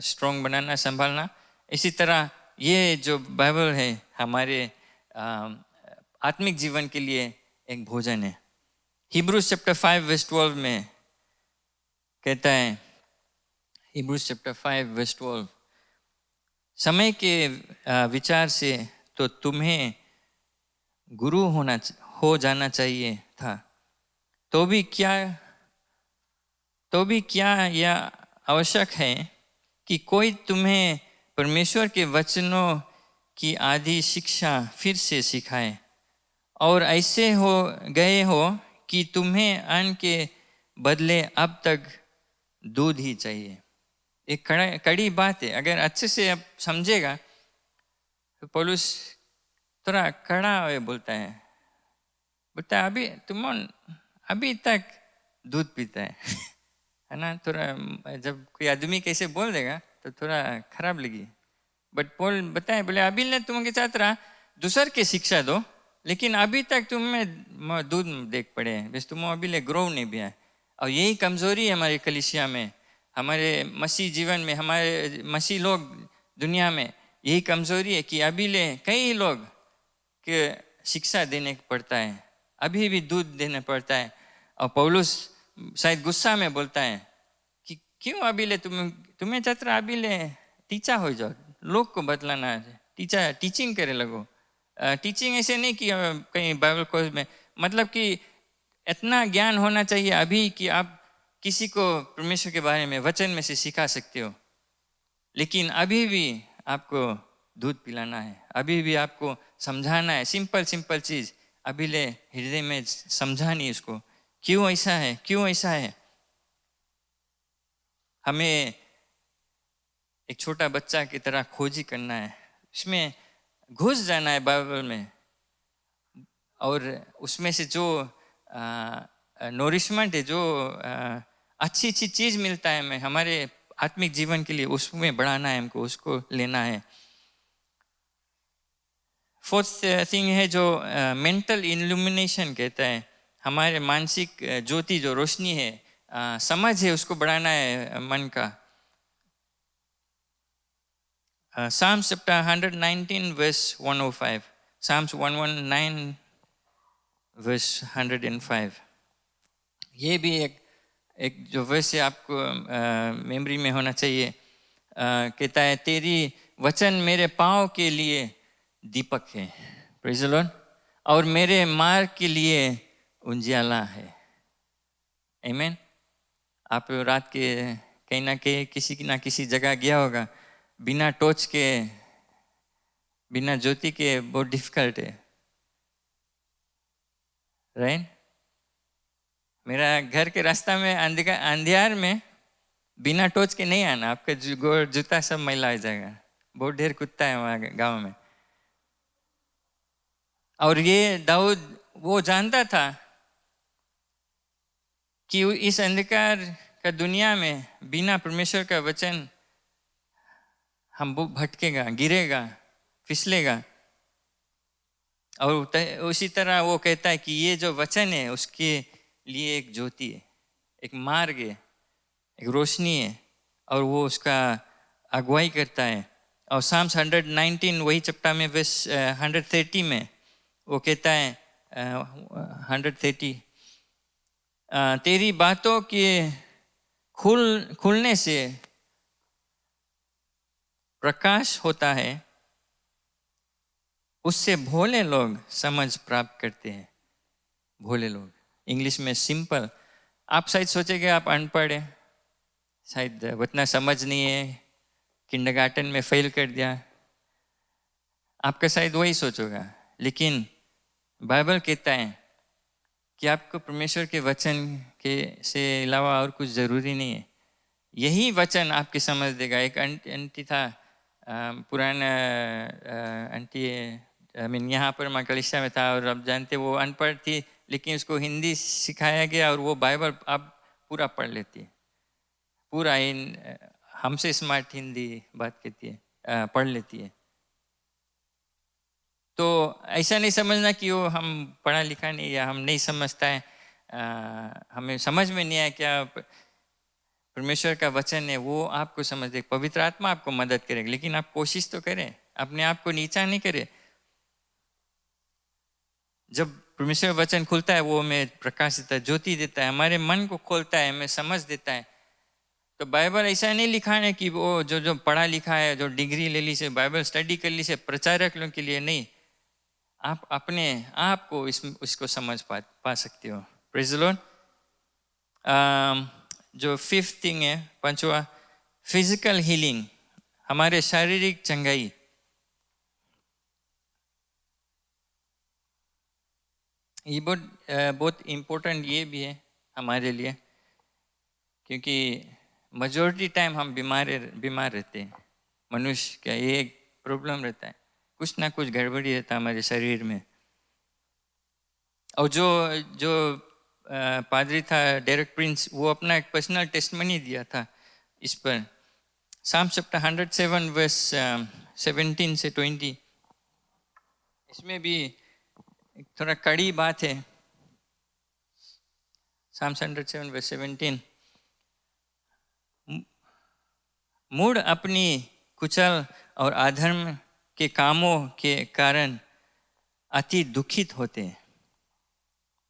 स्ट्रॉन्ग बनाना, संभालना, इसी तरह ये जो बाइबल है हमारे आत्मिक जीवन के लिए एक भोजन है। हिब्रूज चैप्टर 5 वर्स 12 में कहता है, हिब्रूज चैप्टर 5 वर्स 12, समय के विचार से तो तुम्हें गुरु हो जाना चाहिए था, तो भी क्या यह आवश्यक है कि कोई तुम्हें परमेश्वर के वचनों की आधी शिक्षा फिर से सिखाए, और ऐसे हो गए हो कि तुम्हें अन्न के बदले अब तक दूध ही चाहिए। एक कड़ी बात है, अगर अच्छे से अब समझेगा तो पौलुस थोड़ा कड़ा बोलता है अभी तुम अभी तक दूध पीता है ना। थोड़ा जब कोई आदमी कैसे बोल देगा तो थोड़ा खराब लगी, बट पौल बताए बोले अभी ने तुम्हें चाहत रहा दूसर के शिक्षा दो, लेकिन अभी तक तुम्हें दूध देख पड़े हैं, बस तुम अभी ले ग्रो नहीं भी है। और यही कमजोरी है हमारी कलीसिया में, हमारे मसीह जीवन में, हमारे मसीह लोग दुनिया में, यही कमजोरी है कि अभी ले कई लोग के शिक्षा देने पड़ता है, अभी भी दूध देना पड़ता है। और पौलुस शायद गुस्सा में बोलता है कि क्यों अभी ले तुम्हें चतरा अभी ले टीचा हो जाओ, लोग को बतलाना, टीचिंग करे लगो। टीचिंग ऐसे नहीं कि कहीं बाइबल कोर्स में, मतलब कि इतना ज्ञान होना चाहिए अभी कि आप किसी को परमेश्वर के बारे में वचन में से सिखा सकते हो, लेकिन अभी भी आपको दूध पिलाना है, अभी भी आपको समझाना है, सिंपल चीज अभी ले हृदय में समझानी उसको, क्यों ऐसा है। हमें एक छोटा बच्चा की तरह खोजी करना है, उसमें घुस जाना है बाइबल में, और उसमें से जो नोरिशमेंट है, जो अच्छी चीज मिलता है हमें हमारे आत्मिक जीवन के लिए, उसमें बढ़ाना है हमको, उसको लेना है। फोर्थ थिंग है जो मेंटल इल्यूमिनेशन कहता है, हमारे मानसिक ज्योति जो रोशनी है, समझ है, उसको बढ़ाना है मन का। Psalms chapter 119 verse 105, Psalms 119 verse 105, ये भी एक जो वर्स है आपको मेमोरी में होना चाहिए। कहता है तेरी वचन मेरे पाँव के लिए दीपक है, प्रेज़ द लॉर्ड, और मेरे मार्ग के लिए उजियाला है। आमीन। आप रात के कहीं ना कहीं किसी ना किसी जगह गया होगा, बिना टॉर्च के, बिना ज्योति के बहुत डिफिकल्ट है, राइट। मेरा घर के रास्ता में अंधियार में बिना टॉर्च के नहीं आना, आपका जूता सब मैला हो जाएगा, बहुत ढेर कुत्ता है वहाँ गांव में। और ये दाऊद वो जानता था कि इस अंधकार का दुनिया में बिना परमेश्वर का वचन हम भटकेगा, गिरेगा, फिसलेगा। और उसी तरह वो कहता है कि ये जो वचन है उसके लिए एक ज्योति है, एक मार्ग है, एक रोशनी है, और वो उसका अगुवाई करता है। और साम्स 119 वही चैप्टर में वर्स 130 में वो कहता है 130 तेरी बातों के खुलने से प्रकाश होता है, उससे भोले लोग समझ प्राप्त करते हैं। भोले लोग, इंग्लिश में सिंपल। आप शायद सोचेंगे आप अनपढ़ हैं, शायद उतना समझ नहीं है, किंडरगार्टन में फेल कर दिया, आपका शायद वही सोचोगा। लेकिन बाइबल कहता है कि आपको परमेश्वर के वचन के से अलावा और कुछ ज़रूरी नहीं है। यही वचन आपकी समझ देगा। एक आंटी था, पुराना आंटी, यहाँ पर मैं कलिसिया में था, और अब जानते वो अनपढ़ थी, लेकिन उसको हिंदी सिखाया गया और वो बाइबल अब पूरा पढ़ लेती है, पूरा हमसे स्मार्ट हिंदी बात कहती है, पढ़ लेती है। तो ऐसा नहीं समझना कि वो हम पढ़ा लिखा नहीं, या हम नहीं समझता है, हमें समझ में नहीं आया क्या परमेश्वर का वचन है, वो आपको समझ दे। पवित्र आत्मा आपको मदद करेगी, लेकिन आप कोशिश तो करें, अपने आप को नीचा नहीं करें। जब परमेश्वर वचन खुलता है, वो हमें प्रकाश देता है, ज्योति देता है, हमारे मन को खोलता है, हमें समझ देता है। तो बाइबल ऐसा नहीं लिखा है कि वो जो पढ़ा लिखा है, जो डिग्री ले ली से, बाइबल स्टडी कर ली से प्रचारक लोगों के लिए नहीं, आप अपने आप को इसको समझ पा सकते हो। Praise the Lord. जो फिफ्थ थिंग है, पांचवा, फिजिकल हीलिंग, हमारे शारीरिक चंगाई। ये बहुत इम्पोर्टेंट ये भी है हमारे लिए, क्योंकि मेजॉरिटी टाइम हम बीमार रहते हैं। मनुष्य का ये एक प्रॉब्लम रहता है, कुछ ना कुछ गड़बड़ी रहता है हमारे शरीर में। और जो पादरी था डेरेक प्रिंस, वो अपना एक पर्सनल टेस्टमनी दिया था इस पर। साम्स चैप्टर 107 वर्स 17 से 20, इसमें भी थोड़ा कड़ी बात है। साम्स 107 वर्स 17, मूढ़ अपनी कुचल और अधर्म के कामों के कारण अति दुखित होते हैं।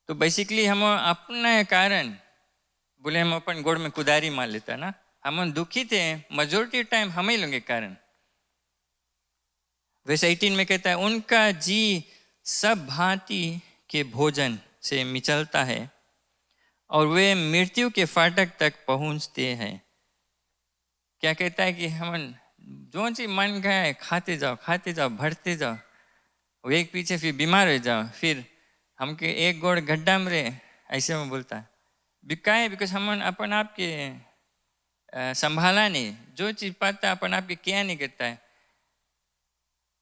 तो बेसिकली हम अपने कारण, बोले हम अपन गोड़ में कुदारी मार लेता है ना, हम दुखित हैं मेजोरिटी टाइम हम ही लोगों के कारण। वर्स 18 में कहता है, उनका जी सब भांति के भोजन से मिचलता है और वे मृत्यु के फाटक तक पहुंचते हैं। क्या कहता है कि हम जो चीज मन गए खाते जाओ, बढ़ते जाओ, वो एक पीछे फिर बीमार हो जाओ, फिर हमके एक गोड़ गड्ढा में रहे, ऐसे में बोलता है। बिकाए बिकॉज हम अपन आप के संभाला नहीं, जो चीज पाता है अपन आप के क्या नहीं करता है,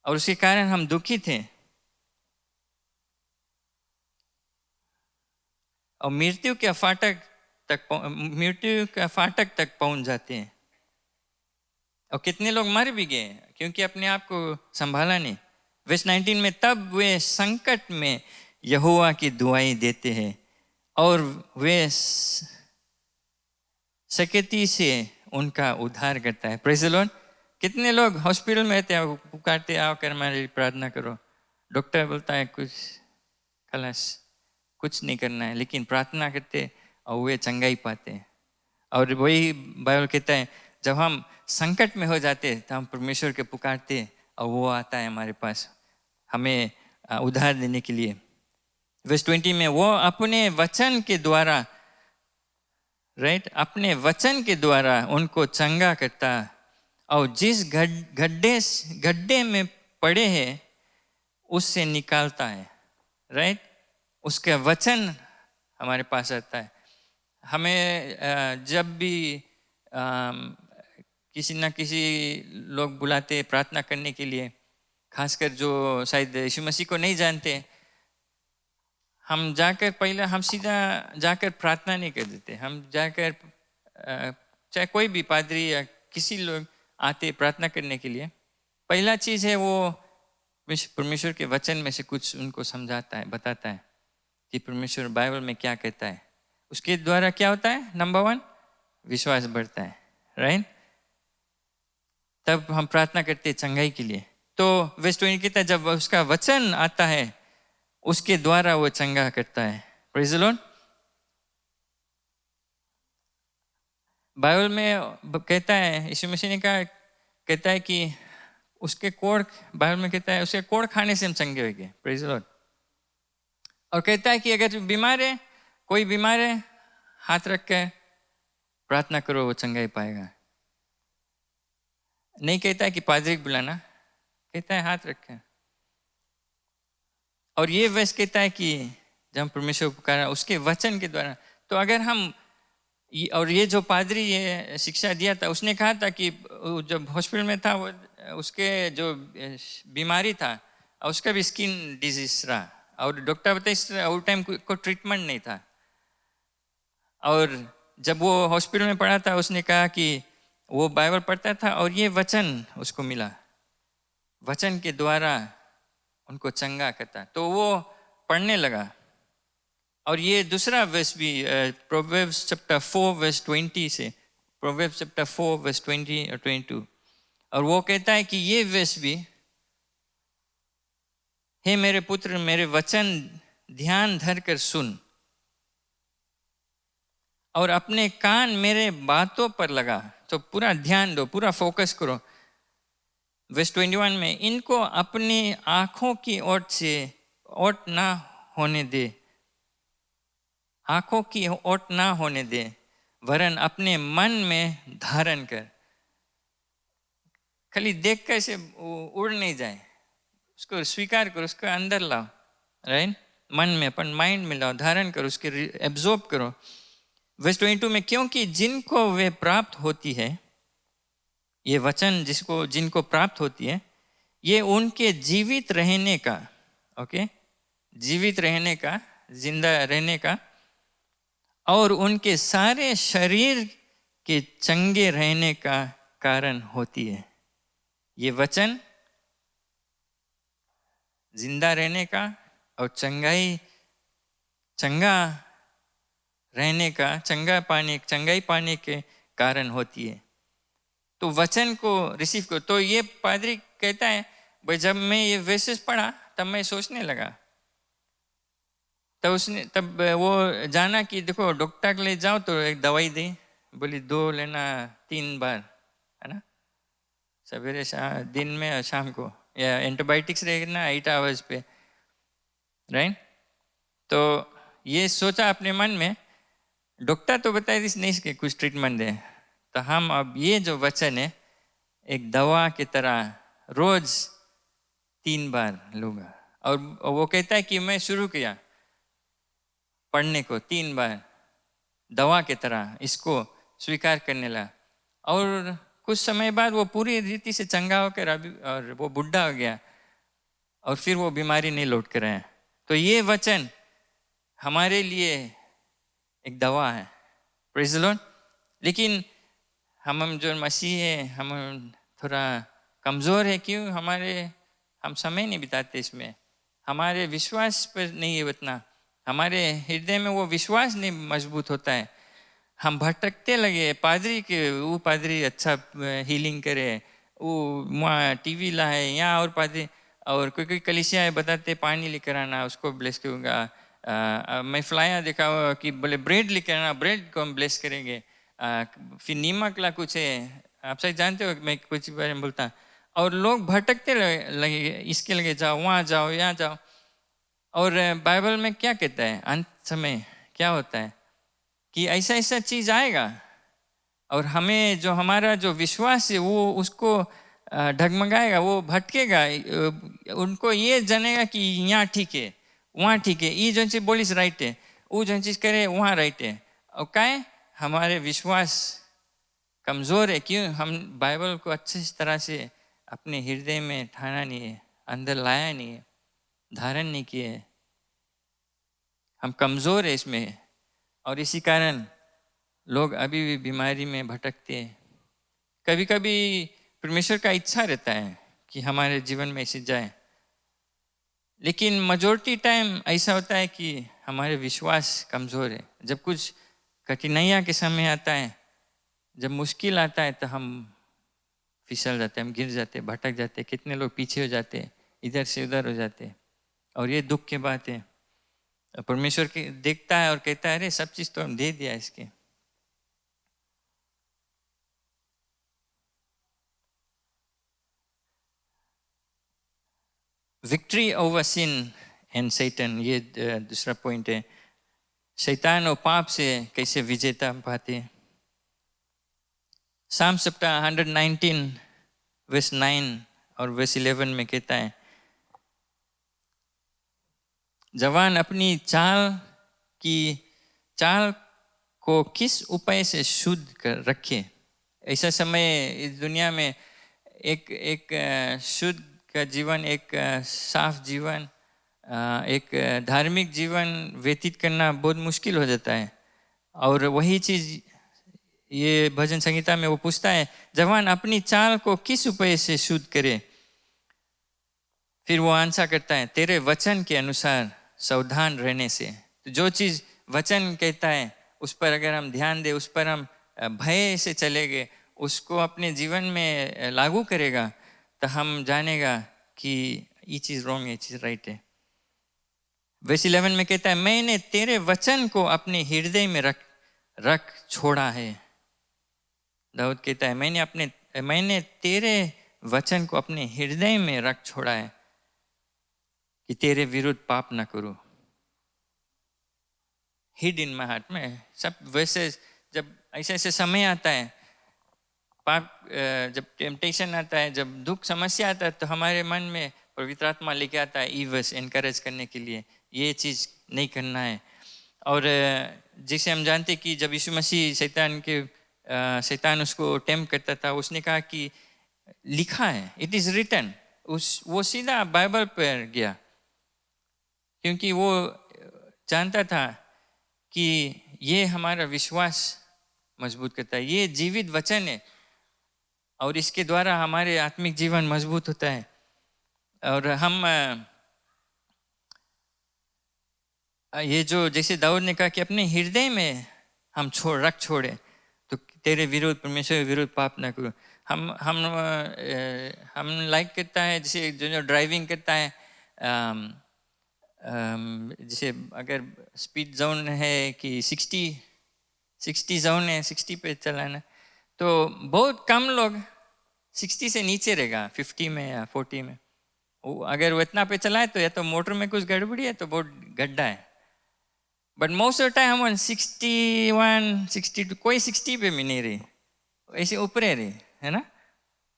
और उसके कारण हम दुखित हैं और मृत्यु के फाटक तक पहुंच जाते हैं। और कितने लोग मर भी गए क्योंकि अपने आप को संभाला नहीं। वर्स 19 में, तब वे संकट में यहोवा की दुआई देते हैं और वे सकती से उनका उद्धार करता है। Praise the Lord. कितने लोग हॉस्पिटल में रहते हैं, पुकारते आओ कर हमारे लिए प्रार्थना करो, डॉक्टर बोलता है कुछ खलास, कुछ नहीं करना है, लेकिन प्रार्थना करते और वे चंगाई पाते हैं। और वही बाइबल कहता है, जब हम संकट में हो जाते तो हम परमेश्वर के पुकारते और वो आता है हमारे पास हमें उद्धार देने के लिए। वर्स 20 में, वो अपने वचन के द्वारा, अपने वचन के द्वारा उनको चंगा करता और जिस गड्ढे में पड़े हैं उससे निकालता है। उसका वचन हमारे पास आता है। हमें जब भी किसी ना किसी लोग बुलाते प्रार्थना करने के लिए, खासकर जो शायद यीशु मसीह को नहीं जानते, हम जाकर पहले हम सीधा जाकर प्रार्थना नहीं कर देते। हम जाकर चाहे कोई भी पादरी या किसी लोग आते प्रार्थना करने के लिए, पहला चीज़ है वो परमेश्वर के वचन में से कुछ उनको समझाता है, बताता है कि परमेश्वर बाइबल में क्या कहता है। उसके द्वारा क्या होता है? नंबर 1, विश्वास बढ़ता है, राइट? तब हम प्रार्थना करते हैं चंगाई के लिए। तो वर्स 20 कहता है जब उसका वचन आता है उसके द्वारा वो चंगा करता है। Praise the Lord. बाइबल में कहता है, यीशु मसीह ने कहा, कहता है कि उसके कोड़, बाइबल में कहता है उसके कोड़ खाने से हम चंगे हो गए। Praise the Lord. और कहता है कि अगर बीमार है, कोई बीमार है, हाथ रख कर प्रार्थना करो, वो चंगाई पाएगा। नहीं कहता है कि पादरी को बुलाना, कहता है हाथ रख कर। और ये वैसे कहता है कि जब हम परमेश्वर को पुकारा उसके वचन के द्वारा, तो अगर हम, और ये जो पादरी ये शिक्षा दिया था, उसने कहा था कि जब हॉस्पिटल में था वो, उसके जो बीमारी था उसका भी स्किन डिजीज रहा, और डॉक्टर बताए उस टाइम को ट्रीटमेंट नहीं था। और जब वो हॉस्पिटल में पड़ा था उसने कहा कि वो बाइबल पढ़ता था और ये वचन उसको मिला, वचन के द्वारा उनको चंगा करता, तो वो पढ़ने लगा। और ये दूसरा वर्स भी प्रोवर्ब्स चैप्टर 4 वर्स 20 से, प्रोवर्ब्स चैप्टर 4 वर्स 20 और 22, और वो कहता है कि ये वर्स भी, हे मेरे पुत्र मेरे वचन ध्यान धर कर सुन और अपने कान मेरे बातों पर लगा। तो पूरा ध्यान दो, पूरा फोकस करो। वर्स 21 में, इनको अपनी आंखों की ओट से ओट ना होने दे, आंखों की ओट ना होने दे, वरन अपने मन में धारण कर। खाली देख कर से उड़ नहीं जाए, उसको स्वीकार करो, उसको अंदर लाओ, राइट? मन में, अपन माइंड में लाओ, धारण करो, उसके एब्जॉर्ब करो। वर्स 22 में, क्योंकि जिनको वे प्राप्त होती है, ये वचन जिनको प्राप्त होती है, ये उनके जीवित रहने का, ओके, जीवित रहने का, जिंदा रहने का, और उनके सारे शरीर के चंगे रहने का कारण होती है। ये वचन जिंदा रहने का और चंगा रहने का, चंगाई पाने के कारण होती है। तो वचन को रिसीव करो। तो ये पादरी कहता है, भाई जब मैं ये वर्सेस पढ़ा तब मैं सोचने लगा, तब वो जाना कि देखो डॉक्टर के लिए जाओ तो एक दवाई दी, बोली 2 लेना 3 बार, है ना, सवेरे दिन में और शाम को, या एंटीबायोटिक्स रहेगा 8 आवर्स पे, राइट? तो ये सोचा अपने मन में, डॉक्टर तो बताए नहीं इसके कुछ ट्रीटमेंट दे, तो हम अब ये जो वचन है एक दवा की तरह रोज 3 बार लूँगा। और वो कहता है कि मैं शुरू किया पढ़ने को 3 बार दवा की तरह, इसको स्वीकार करने लगा। और कुछ समय बाद वो पूरी रीति से चंगा होकर अभी, और वो बुढ़ा हो गया, और फिर वो बीमारी नहीं लौट कर आया। तो ये वचन हमारे लिए एक दवा है, प्रेज़ द लॉर्ड। लेकिन हम जो मसीह है, हम थोड़ा कमज़ोर है। क्यों? हम समय नहीं बिताते इसमें, हमारे विश्वास पर नहीं है उतना, हमारे हृदय में वो विश्वास नहीं मजबूत होता है। हम भटकते लगे, वो पादरी अच्छा हीलिंग करे, वो वहाँ टीवी लाए, यहाँ और पादरी, और कोई कलीसिया है बताते पानी लेकर आना, उसको ब्लेस करूँगा। मैं फ्लायर देखा कि बोले ब्रेड लेकर आना, ब्रेड को हम ब्लेस करेंगे। फिर नीमक ला कुछ है, आप सही जानते हो मैं कुछ बारे में बोलता। और लोग भटकते लगे, इसके लगे जाओ, वहाँ जाओ, यहाँ जाओ। और बाइबल में क्या कहता है, अंत समय क्या होता है कि ऐसा ऐसा चीज़ आएगा, और हमें जो हमारा जो विश्वास है वो उसको ढगमगाएगा, वो भटकेगा। उनको ये जानेगा कि यहाँ ठीक है, वहाँ ठीक है, ये जो चीज़ बोलिस राइट है, वो जो चीज़ करे वहाँ राइट है। और क्या है, हमारे विश्वास कमज़ोर है। क्यों? हम बाइबल को अच्छी तरह से अपने हृदय में ठाना नहीं है, अंदर लाया नहीं है, धारण नहीं किए, हम कमज़ोर है इसमें। और इसी कारण लोग अभी भी बीमारी में भटकते हैं। कभी कभी परमेश्वर का इच्छा रहता है कि हमारे जीवन में ऐसे जाए, लेकिन मेजॉरिटी टाइम ऐसा होता है कि हमारे विश्वास कमज़ोर है। जब कुछ कठिनाइयाँ के समय आता है, जब मुश्किल आता है, तो हम फिसल जाते हैं, हम गिर जाते हैं, भटक जाते हैं, कितने लोग पीछे हो जाते हैं, इधर से उधर हो जाते हैं। और ये दुख की बात है। परमेश्वर के देखता है और कहता है अरे सब चीज़ तो हम दे दिया इसके। Victory over sin and Satan, ये दूसरा पॉइंट है। शैतान और पाप से कैसे विजेता पाते हैं। साम सप्ताह 119 वर्स 9 और वर्स 11 में कहता है, जवान अपनी चाल को किस उपाय से शुद्ध कर रखे। ऐसा समय इस दुनिया में एक शुद्ध का जीवन, एक साफ जीवन, एक धार्मिक जीवन व्यतीत करना बहुत मुश्किल हो जाता है। और वही चीज़ ये भजन संहिता में वो पूछता है, जवान अपनी चाल को किस उपाय से शुद्ध करे। फिर वो आंसर करता है, तेरे वचन के अनुसार सावधान रहने से। तो जो चीज़ वचन कहता है उस पर अगर हम ध्यान दें, उस पर हम भय से चलेंगे, उसको अपने जीवन में लागू करेगा, तो हम जानेगा कि ये चीज़ रॉन्ग है, ये चीज़ राइट है। वर्स 11 में कहता है, मैंने तेरे वचन को अपने हृदय में रख छोड़ा है। दाऊद कहता है, मैंने तेरे वचन को अपने हृदय में रख छोड़ा है कि तेरे विरुद्ध पाप ना करूं। हिड इन माय हार्ट में सब। वैसे जब ऐसे समय आता है, पाप, जब टेम्पटेशन आता है, जब दुख समस्या आता है, तो हमारे मन में पवित्र आत्मा लेके आता है ईवस एनकरेज करने के लिए, ये चीज़ नहीं करना है। और जैसे हम जानते कि जब यीशु मसीह शैतान उसको टेम्प्ट करता था, उसने कहा कि लिखा है, इट इज़ रिटन। वो सीधा बाइबल पर गया, क्योंकि वो जानता था कि ये हमारा विश्वास मजबूत करता है, ये जीवित वचन है और इसके द्वारा हमारे आत्मिक जीवन मजबूत होता है। और हम ये जो जैसे दाऊद ने कहा कि अपने हृदय में हम रख छोड़े, तो तेरे विरुद्ध, परमेश्वर के विरुद्ध पाप ना करो। हम लाइक करता है, जैसे जो ड्राइविंग करता है, जैसे अगर स्पीड जोन है कि 60 जोन है, 60 पे चलाना, तो बहुत कम लोग 60 से नीचे रहेगा, 50 में या 40 में। अगर वो इतना पे चलाए तो या तो मोटर में कुछ गड़बड़ी है, तो बहुत गड्ढा है। बट मोस्ट ऑफ टाइम हम 61, 62, कोई 60 पे भी नहीं रही, ऐसे ऊपर रही है ना।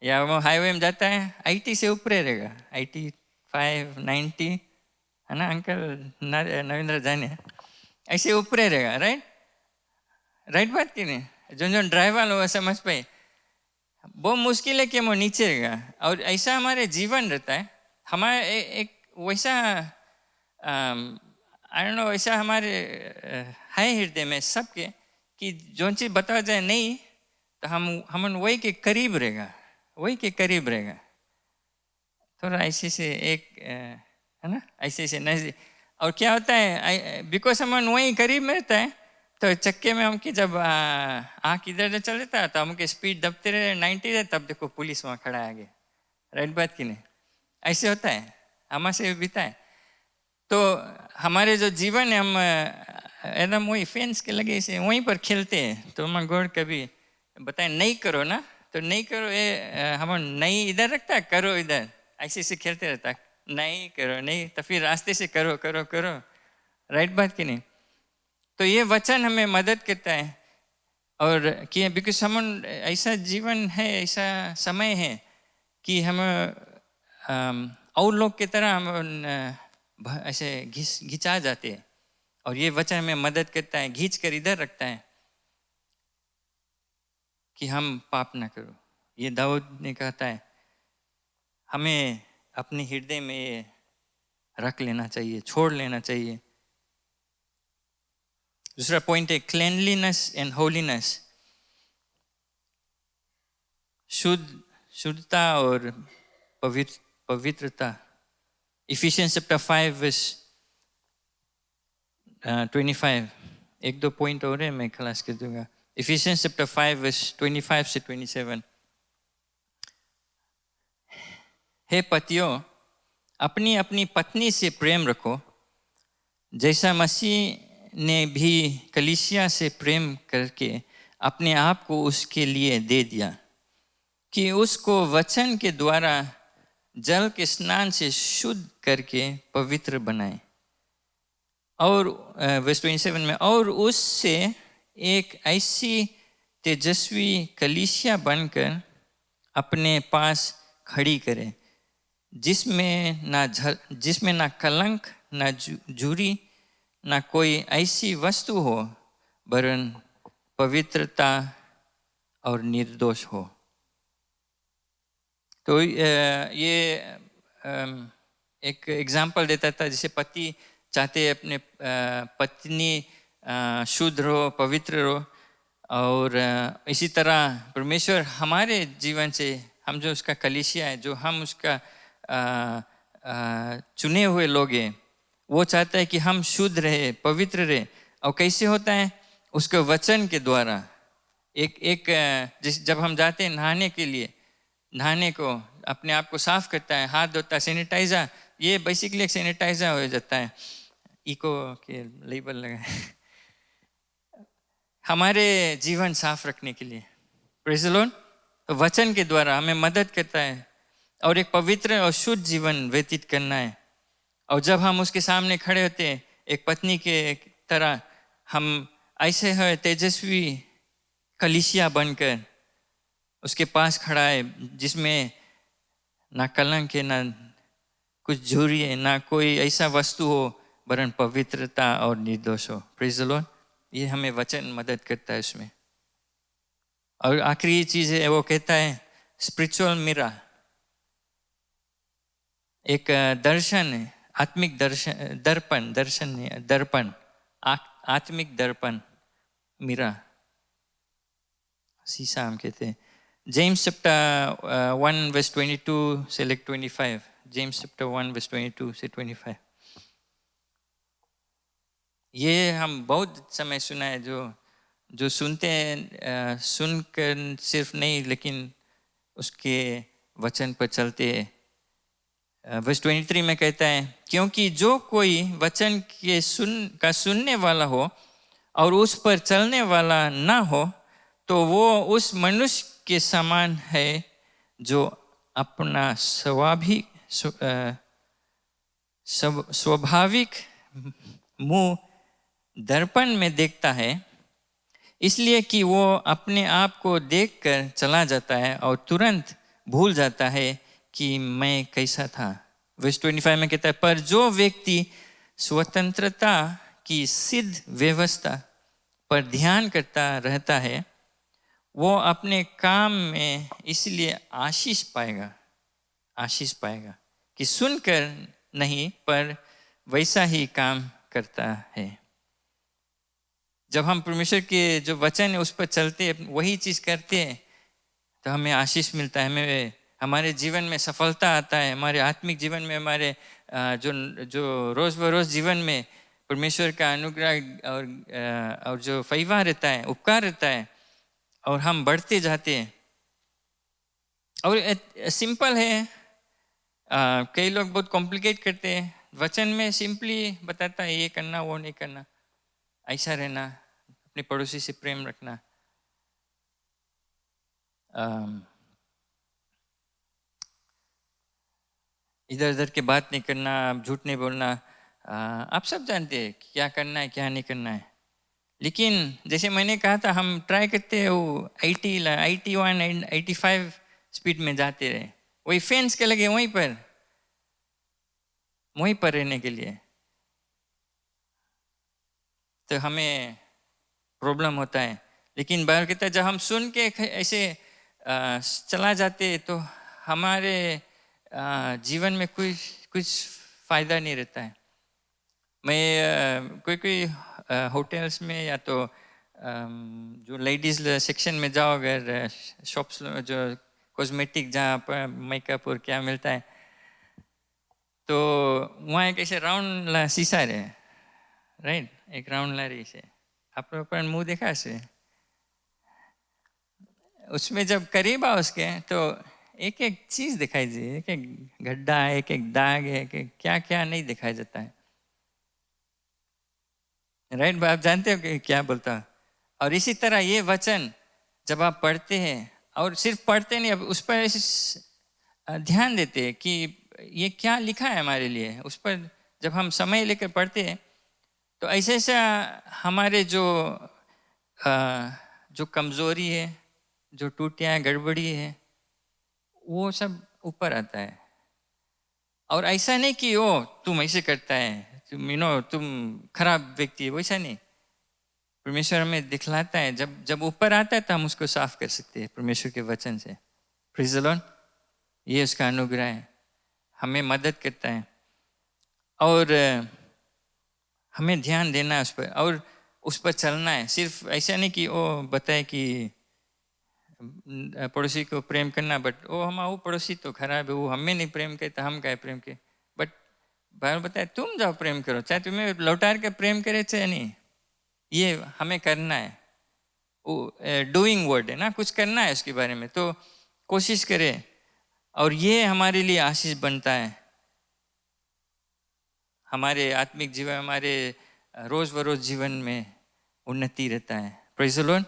या वो हाईवे में जाता है, 80 से ऊपर रहेगा, 85, 90 है ना। अंकल नवींद्र जाने ऐसे ऊपर रहेगा, राइट बात की नहीं। जो ड्राइवर लोग समझ पाए, बहुत मुश्किल है कि वो नीचे रहेगा। और ऐसा हमारे जीवन रहता है, हमारे एक वैसा आई डोंट नो, ऐसा हमारे है हृदय में सबके कि जो चीज़ बता जाए नहीं, तो हम वही के करीब रहेगा, थोड़ा ऐसे से एक है ना, ऐसे से नजदीक। और क्या होता है, बिकॉज हम वही करीब में रहता है, तो चक्के में हमके जब आँख इधर उधर चल जाता है, तो हमके स्पीड दबते रहे 90 रहे, तब देखो पुलिस वहाँ खड़ा है आगे, राइट बात की नहीं। ऐसे होता है, हमारे बीता है। तो हमारे जो जीवन है, हम एकदम वही फेंस के लगे से वहीं पर खेलते हैं। तो हम गॉड कभी बताए नहीं करो ना, तो नहीं करो, ये हम नहीं इधर रखता है, करो इधर, ऐसे से खेलते रहता है, नहीं करो नहीं, तो फिर रास्ते से करो, राइट बात की नहीं। तो ये वचन हमें मदद करता है। और कि बिकॉज हम ऐसा जीवन है, ऐसा समय है कि हम और लोग की तरह हम ऐसे घिंचा जाते हैं, और ये वचन हमें मदद करता है, घींच कर इधर रखता है कि हम पाप ना करो। ये दाऊद ने कहता है, हमें अपने हृदय में ये रख लेना चाहिए, छोड़ लेना चाहिए। दूसरा पॉइंट है क्लेनलीनेस एंड होलीनेस। शुद्धता और पवित्रता Ephesians chapter 5 verse 25. एक दो पॉइंट और है, मैं क्लास कर दूंगा. Ephesians chapter 5 verse 25 से 27. हे पतियों, अपनी अपनी पत्नी से प्रेम रखो, जैसा मसीह ने भी कलीसिया से प्रेम करके अपने आप को उसके लिए दे दिया, कि उसको वचन के द्वारा जल के स्नान से शुद्ध करके पवित्र बनाए, और वर्स 27 में, और उससे एक ऐसी तेजस्वी कलीसिया बनकर अपने पास खड़ी करे, जिसमें ना कलंक, ना झुरी, ना कोई ऐसी वस्तु हो, वरन पवित्रता और निर्दोष हो. तो ये एक एग्जाम्पल देता था, जैसे पति चाहते अपने पत्नी शुद्ध रहो, पवित्र रहो, और इसी तरह परमेश्वर हमारे जीवन से, हम जो उसका कलीसिया है, जो हम उसका चुने हुए लोग हैं, वो चाहता है कि हम शुद्ध रहे, पवित्र रहे. और कैसे होता है? उसके वचन के द्वारा. जब हम जाते हैं नहाने के लिए, नहाने को अपने आप को साफ करता है, हाथ धोता है, सैनिटाइजर, ये बेसिकली एक सैनिटाइजर हो जाता है, इको के लेबल लगा है हमारे जीवन साफ रखने के लिए. Praise the Lord. तो वचन के द्वारा हमें मदद करता है और एक पवित्र और शुद्ध जीवन व्यतीत करना है. और जब हम उसके सामने खड़े होते हैं एक पत्नी के तरह, हम ऐसे है तेजस्वी कलीसिया बनकर उसके पास खड़ा है, जिसमें ना कलंक है, ना कुछ झुरी है, ना कोई ऐसा वस्तु हो, वरन पवित्रता और निर्दोष हो. Praise the Lord. ये हमें वचन मदद करता है उसमें. और आखिरी चीज है, वो कहता है स्पिरिचुअल मिरर, एक दर्शन है, आत्मिक दर्शन, दर्पण, आत्मिक दर्पण, मिरर, शीशा हम कहते हैं. जेम्स चैप्टर 1 verse 22 से 25. जेम्स चैप्टर 1 verse 22 से 25. ये हम बहुत समय सुना है, जो सुनते हैं, सुनकर सिर्फ नहीं, लेकिन उसके वचन पर चलते हैं. वर्स 23 में कहता है, क्योंकि जो कोई वचन के सुनने वाला हो और उस पर चलने वाला ना हो, तो वो उस मनुष्य के समान है जो अपना स्वाभाविक मुंह दर्पण में देखता है, इसलिए कि वो अपने आप को देखकर चला जाता है और तुरंत भूल जाता है कि मैं कैसा था. वर्स 25 में कहता है, पर जो व्यक्ति स्वतंत्रता की सिद्ध व्यवस्था पर ध्यान करता रहता है, वो अपने काम में इसलिए आशीष पाएगा कि सुनकर नहीं, पर वैसा ही काम करता है. जब हम परमेश्वर के जो वचन है उस पर चलते हैं, वही चीज करते हैं, तो हमें आशीष मिलता है, हमारे जीवन में सफलता आता है, हमारे आत्मिक जीवन में, हमारे जो रोज बरोज जीवन में परमेश्वर का अनुग्रह और जो फैवा रहता है, उपकार रहता है, और हम बढ़ते जाते हैं. और सिंपल है, कई लोग बहुत कॉम्प्लिकेट करते हैं. वचन में सिंपली बताता है, ये करना, वो नहीं करना, ऐसा रहना, अपने पड़ोसी से प्रेम रखना, इधर उधर की बात नहीं करना, झूठ नहीं बोलना. आप सब जानते हैं क्या करना है, क्या नहीं करना है. लेकिन जैसे मैंने कहा था, हम ट्राई करते हैं वो 81 85 स्पीड में जाते रहे, वही फेंस के लगे वहीं पर रहने के लिए, तो हमें प्रॉब्लम होता है. लेकिन बाइबल कहता है, जब हम सुन के ऐसे चला जाते, तो हमारे जीवन में कुछ फायदा नहीं रहता है. मैं कोई होटल्स में या तो जो लेडीज सेक्शन में जाओ, अगर शॉप्स जो कॉस्मेटिक, जहाँ पर मेकअप और क्या मिलता है, તો वहाँ एक ऐसे राउंड शीशा रहे, राइट, एक राउंड लारी से आप पर मुंह देखा से, उसमें जब करीब आओ उसके तो एक एक चीज दिखाई दी, एक एक गड्ढा, एक एक दाग है, एक क्या क्या नहीं दिखाई देता है, राइट। आप जानते हो कि क्या बोलता हूँ। और इसी तरह ये वचन जब आप पढ़ते हैं, और सिर्फ पढ़ते नहीं, अब उस पर ध्यान देते हैं कि ये क्या लिखा है हमारे लिए, उस पर जब हम समय लेकर पढ़ते हैं तो ऐसे ऐसा हमारे जो कमजोरी है, जो टूटियाँ गड़बड़ी है, वो सब ऊपर आता है। और ऐसा नहीं कि ओ तुम ऐसे करता है, तुम खराब व्यक्ति है, वैसा नहीं। परमेश्वर हमें दिखलाता है, जब ऊपर आता है तो हम उसको साफ कर सकते हैं परमेश्वर के वचन से। Praise the Lord. ये उसका अनुग्रह है, हमें मदद करता है। और हमें ध्यान देना है उस पर, और उस पर चलना है। सिर्फ ऐसा नहीं कि ओ बताए कि पड़ोसी को प्रेम करना, बट वो पड़ोसी तो खराब है, वो हमें नहीं प्रेम करे तो हम क्या प्रेम के। बट बाइबल बताए तुम जाओ प्रेम करो, चाहे तुम्हें लौटार के प्रेम करे चाहे नहीं, ये हमें करना है। वो डूइंग वर्ड है ना, कुछ करना है उसके बारे में, तो कोशिश करें। और ये हमारे लिए आशीष बनता है, हमारे आत्मिक जीवन, हमारे रोज बरोज जीवन में उन्नति रहता है। Praise the Lord.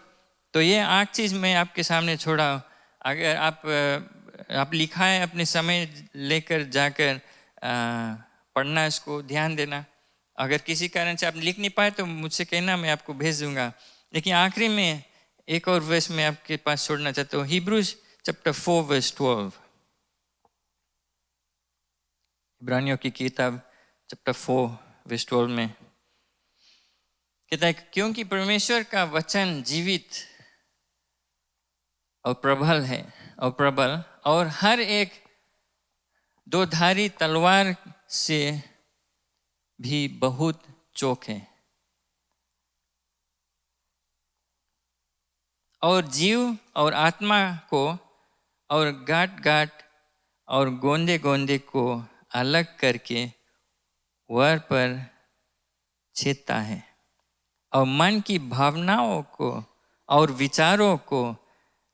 तो ये 8 चीज मैं आपके सामने छोड़ा। अगर आप लिखा है, अपने समय लेकर जाकर पढ़ना, इसको ध्यान देना। अगर किसी कारण से आप लिख नहीं पाए तो मुझसे कहना, मैं आपको भेज दूंगा। लेकिन आखिरी में एक और वर्स मैं आपके पास छोड़ना चाहता हूँ, हिब्रूज चैप्टर 4 वर्स 12। इब्रानियों की किताब चैप्टर 4 वर्स 12 में कहता है, क्योंकि परमेश्वर का वचन जीवित और प्रबल और हर एक दोधारी तलवार से भी बहुत चोख है, और जीव और आत्मा को और गांठ गांठ और गोंदे गोंदे को अलग करके वर पर छेदता है, और मन की भावनाओं को और विचारों को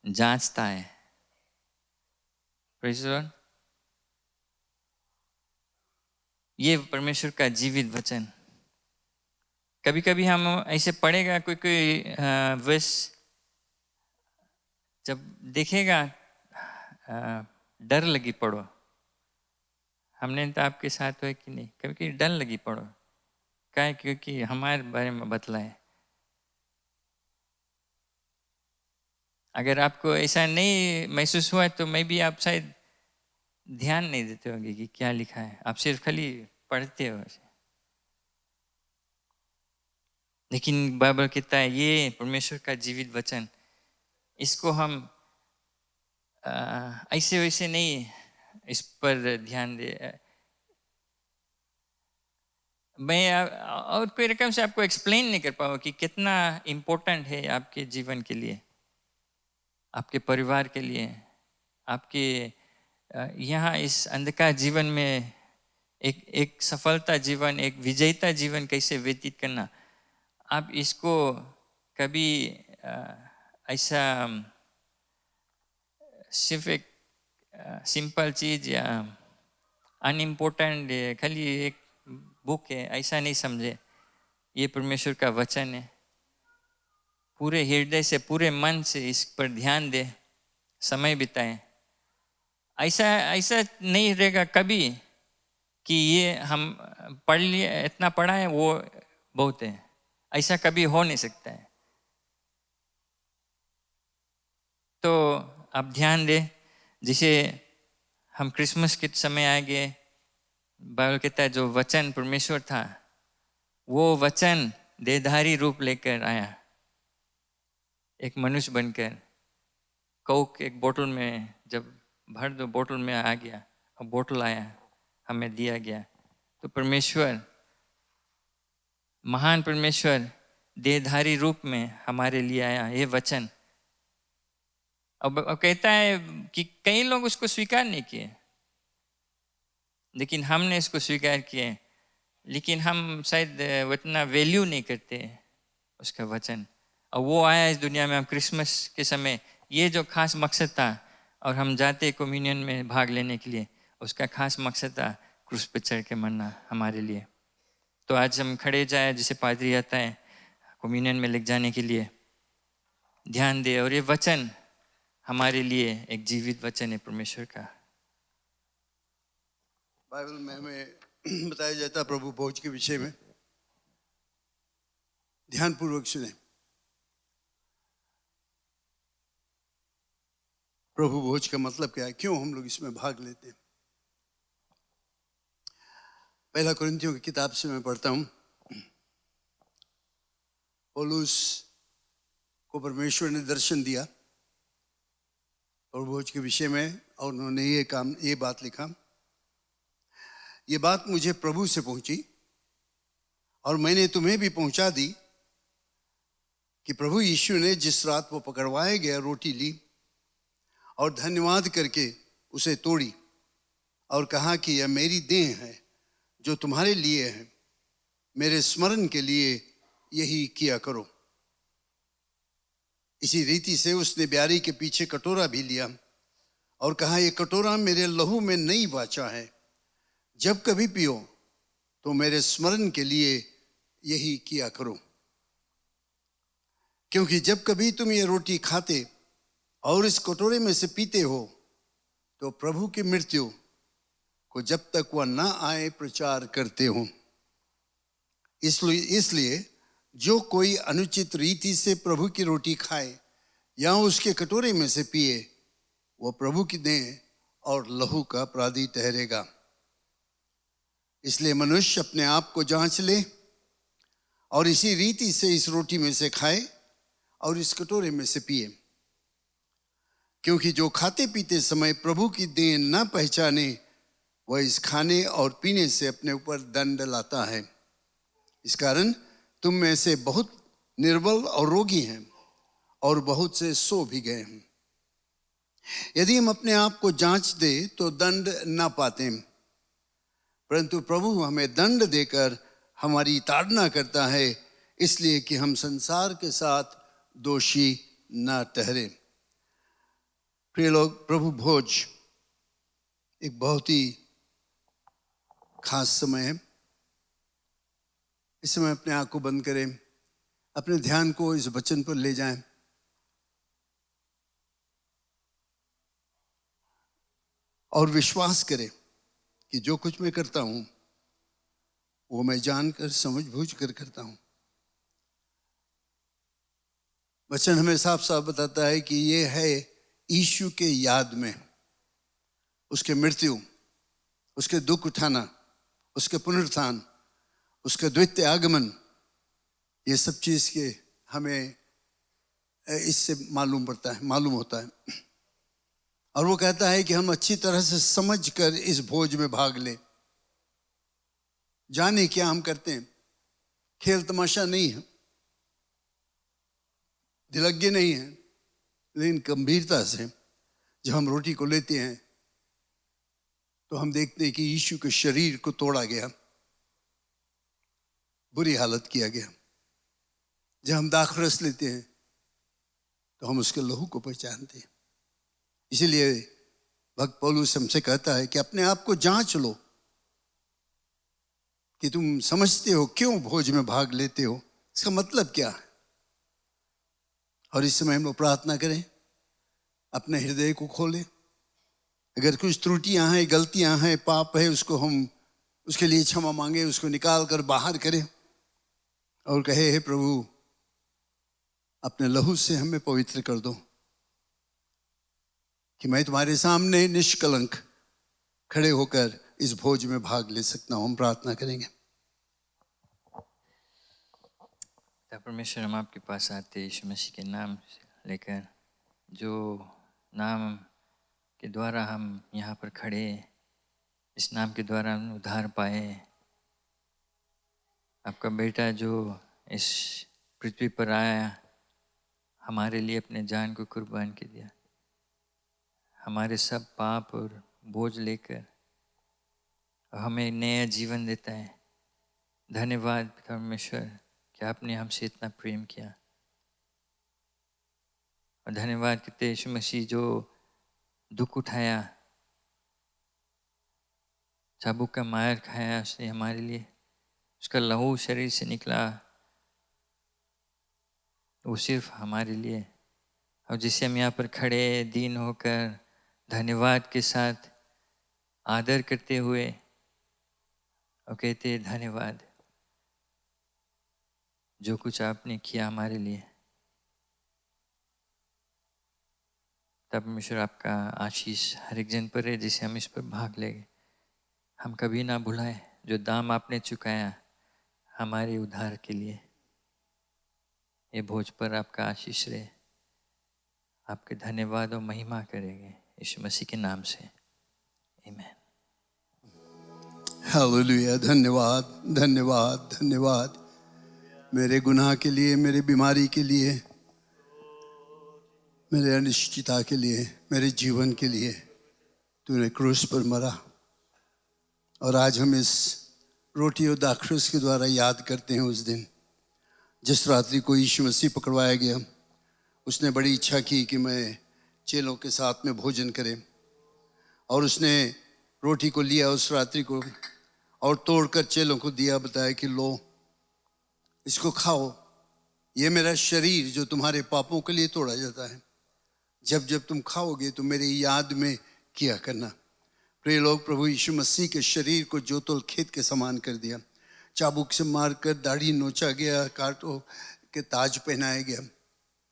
जांचता है। Praise the Lord. ये परमेश्वर का जीवित वचन। कभी कभी हम ऐसे पढ़ेगा, कोई वर्स जब देखेगा डर लगी पढ़ो। हमने तो आपके साथ हुआ कि नहीं, कभी कभी डर लगी पढ़ो, क्या है, क्योंकि हमारे बारे में बतला है। अगर आपको ऐसा नहीं महसूस हुआ तो मैं भी आप शायद ध्यान नहीं देते होंगे कि क्या लिखा है, आप सिर्फ खाली पढ़ते हो। लेकिन बाइबल कहता है ये परमेश्वर का जीवित वचन, इसको हम ऐसे वैसे नहीं इस पर ध्यान दे। मैं और कोई रकम से आपको एक्सप्लेन नहीं कर पाऊँ कि कितना इम्पोर्टेंट है आपके जीवन के लिए, आपके परिवार के लिए, आपके यहाँ इस अंधकार जीवन में एक सफलता जीवन, एक विजेता जीवन कैसे व्यतीत करना। आप इसको कभी ऐसा सिर्फ एक सिंपल चीज या अनइम्पोर्टेंट खाली एक बुक है ऐसा नहीं समझे। ये परमेश्वर का वचन है, पूरे हृदय से, पूरे मन से इस पर ध्यान दे, समय बिताएं। ऐसा नहीं रहेगा कभी कि ये हम पढ़ लिए, इतना पढ़ा है वो बहुत है, ऐसा कभी हो नहीं सकता है। तो आप ध्यान दें, जिसे हम क्रिसमस के समय आएंगे, बाइबल कहता है जो वचन परमेश्वर था वो वचन देहधारी रूप लेकर आया, एक मनुष्य बनकर। कोक एक बोतल में जब भर दो, बोतल में आ गया, और बोतल आया, हमें दिया गया। तो परमेश्वर, महान परमेश्वर देहधारी रूप में हमारे लिए आया, ये वचन। अब कहता है कि कई लोग उसको स्वीकार नहीं किए, लेकिन हमने इसको स्वीकार किया है, लेकिन हम शायद उतना वैल्यू नहीं करते उसका वचन। और वो आया इस दुनिया में, हम क्रिसमस के समय ये जो खास मकसद था, और हम जाते कम्युनियन में भाग लेने के लिए, उसका खास मकसद था क्रूस पे चढ़ के मरना हमारे लिए। तो आज हम खड़े जाए, जिसे पादरी आता है कम्युनियन में ले जाने के लिए, ध्यान दे, और ये वचन हमारे लिए एक जीवित वचन है परमेश्वर का। बाइबल में हमें बताया जाता है प्रभु भोज के विषय में, ध्यानपूर्वक सुने। प्रभु भोज का मतलब क्या है, क्यों हम लोग इसमें भाग लेते हैं। पहला कुरिन्थियों की किताब से मैं पढ़ता हूं। पौलुस को परमेश्वर ने दर्शन दिया प्रभु भोज के विषय में, और उन्होंने ये बात लिखा, ये बात मुझे प्रभु से पहुंची और मैंने तुम्हें भी पहुंचा दी कि प्रभु यीशु ने जिस रात वो पकड़वाए गया रोटी ली और धन्यवाद करके उसे तोड़ी और कहा कि यह मेरी देह है जो तुम्हारे लिए है, मेरे स्मरण के लिए यही किया करो। इसी रीति से उसने ब्यारी के पीछे कटोरा भी लिया और कहा, यह कटोरा मेरे लहू में नई वाचा है, जब कभी पियो तो मेरे स्मरण के लिए यही किया करो। क्योंकि जब कभी तुम ये रोटी खाते और इस कटोरे में से पीते हो तो प्रभु की मृत्यु को जब तक वह ना आए प्रचार करते हो। इसलिए जो कोई अनुचित रीति से प्रभु की रोटी खाए या उसके कटोरे में से पिए, वह प्रभु की देह और लहू का अपराधी ठहरेगा। इसलिए मनुष्य अपने आप को जांच ले और इसी रीति से इस रोटी में से खाए और इस कटोरे में से पिए। क्योंकि जो खाते पीते समय प्रभु की देह न पहचाने, वह इस खाने और पीने से अपने ऊपर दंड लाता है। इस कारण तुम में से बहुत निर्बल और रोगी हैं और बहुत से सो भी गए हैं। यदि हम अपने आप को जांच दे तो दंड ना पाते, परंतु प्रभु हमें दंड देकर हमारी ताड़ना करता है, इसलिए कि हम संसार के साथ दोषी न ठहरे। प्रिय लोग, प्रभु भोज एक बहुत ही खास समय है। इस समय अपने आंख को बंद करें, अपने ध्यान को इस वचन पर ले जाएं और विश्वास करें कि जो कुछ मैं करता हूं वो मैं जानकर समझ-बूझ कर करता हूं। वचन हमें साफ साफ बताता है कि ये है यीशु के याद में, उसके मृत्यु, उसके दुख उठाना, उसके पुनरुत्थान, उसके द्वितीय आगमन, ये सब चीज के हमें इससे मालूम होता है। और वो कहता है कि हम अच्छी तरह से समझकर इस भोज में भाग लें। जाने क्या हम करते हैं, खेल तमाशा नहीं है, दिलज्ञ नहीं है, लेकिन गंभीरता से जब हम रोटी को लेते हैं तो हम देखते हैं कि यीशु के शरीर को तोड़ा गया, बुरी हालत किया गया। जब हम दाखरस लेते हैं तो हम उसके लहू को पहचानते हैं। इसीलिए भक्त पौलुस हमसे कहता है कि अपने आप को जांच लो कि तुम समझते हो क्यों भोज में भाग लेते हो, इसका मतलब क्या है। और इस समय हम लोग प्रार्थना करें, अपने हृदय को खोलें। अगर कुछ त्रुटियां हैं, गलतियां हैं, पाप है, उसको हम उसके लिए क्षमा मांगे, उसको निकाल कर बाहर करें और कहे, हे प्रभु अपने लहू से हमें पवित्र कर दो कि मैं तुम्हारे सामने निष्कलंक खड़े होकर इस भोज में भाग ले सकता हूं। हम प्रार्थना करेंगे। परमेश्वर, हम आपके पास आते यीशु मसीह के नाम से लेकर, जो नाम के द्वारा हम यहाँ पर खड़े, इस नाम के द्वारा हम उद्धार पाए। आपका बेटा जो इस पृथ्वी पर आया, हमारे लिए अपने जान को कुर्बान कर दिया, हमारे सब पाप और बोझ लेकर और हमें नया जीवन देता है। धन्यवाद परमेश्वर कि आपने हमसे इतना प्रेम किया। और धन्यवाद करते हैं यीशु मसीह जो दुख उठाया, चाबुक का मार खाया उसने हमारे लिए, उसका लहू शरीर से निकला, वो सिर्फ हमारे लिए। और जिसे हम यहाँ पर खड़े दीन होकर धन्यवाद के साथ आदर करते हुए और कहते हैं धन्यवाद जो कुछ आपने किया हमारे लिए। तब परमेश्वर आपका आशीष हर एक जन पर है जिसे हम इस पर भाग लेंगे। हम कभी ना भुलाए जो दाम आपने चुकाया हमारे उद्धार के लिए। ये भोज पर आपका आशीष रहे, आपके धन्यवाद और महिमा करेंगे यीशु मसीह के नाम से, आमीन। हालेलुया। धन्यवाद धन्यवाद धन्यवाद मेरे गुनाह के लिए, मेरे बीमारी के लिए, मेरे अनिश्चितता के लिए, मेरे जीवन के लिए तूने क्रूस पर मरा। और आज हम इस रोटी और दाखरस के द्वारा याद करते हैं उस दिन जिस रात्रि को यीशु मसीह पकड़वाया गया। उसने बड़ी इच्छा की कि मैं चेलों के साथ में भोजन करें, और उसने रोटी को लिया उस रात्रि को और तोड़कर चेलों को दिया, बताया कि लो इसको खाओ, ये मेरा शरीर जो तुम्हारे पापों के लिए तोड़ा जाता है। जब जब तुम खाओगे तो मेरी याद में किया करना। प्रिय लोग, प्रभु यीशु मसीह के शरीर को जोतल खेत के समान कर दिया। चाबुक से मारकर दाढ़ी नोचा गया, कांटों के ताज पहनाया गया,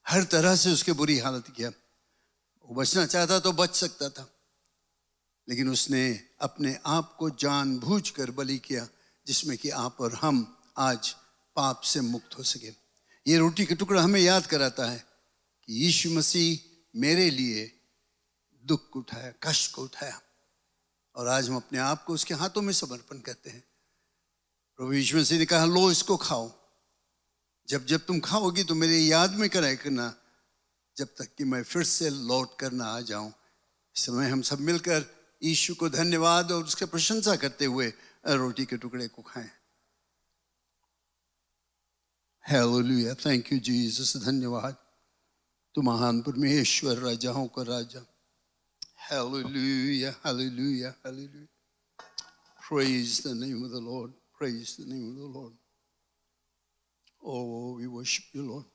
हर तरह से उसके बुरी हालत किया। वो बचना चाहता तो बच सकता था, लेकिन उसने अपने आप को जानबूझकर बलि किया जिसमें कि आप और हम आज पाप से मुक्त हो सके। ये रोटी का टुकड़ा हमें याद कराता है कि यीशु मसीह मेरे लिए दुख को उठाया, कष्ट को उठाया, और आज हम अपने आप को उसके हाथों में समर्पण करते हैं। प्रभु यीशु मसीह ने कहा लो इसको खाओ, जब जब तुम खाओगी तो मेरे याद में कराया करना, जब तक कि मैं फिर से लौट कर ना आ जाऊं। इस समय हम सब मिलकर यीशु को धन्यवाद और उसकी प्रशंसा करते हुए रोटी के टुकड़े को खाएं। Hallelujah, thank you Jesus. धन्यवाद, तू महान परमेश्वर, राजाओं का राजा। Hallelujah hallelujah hallelujah. Praise the name of the Lord. Praise the name of the Lord. Oh, we worship you, Lord.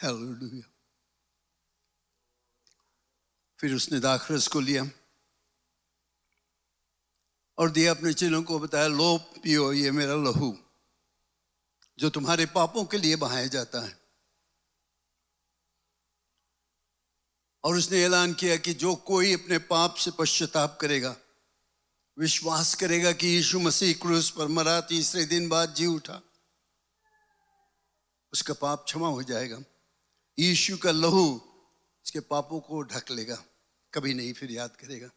Hallelujah. फिर उसने दाखरस को लिया और दिया अपने चेलों को, बताया लो पियो, ये मेरा लहू जो तुम्हारे पापों के लिए बहाया जाता है। और उसने ऐलान किया कि जो कोई अपने पाप से पश्चाताप करेगा, विश्वास करेगा कि यीशु मसीह क्रूस पर मरा, तीसरे दिन बाद जी उठा, उसका पाप क्षमा हो जाएगा। यीशु का लहू उसके पापों को ढक लेगा, कभी नहीं फिर याद करेगा।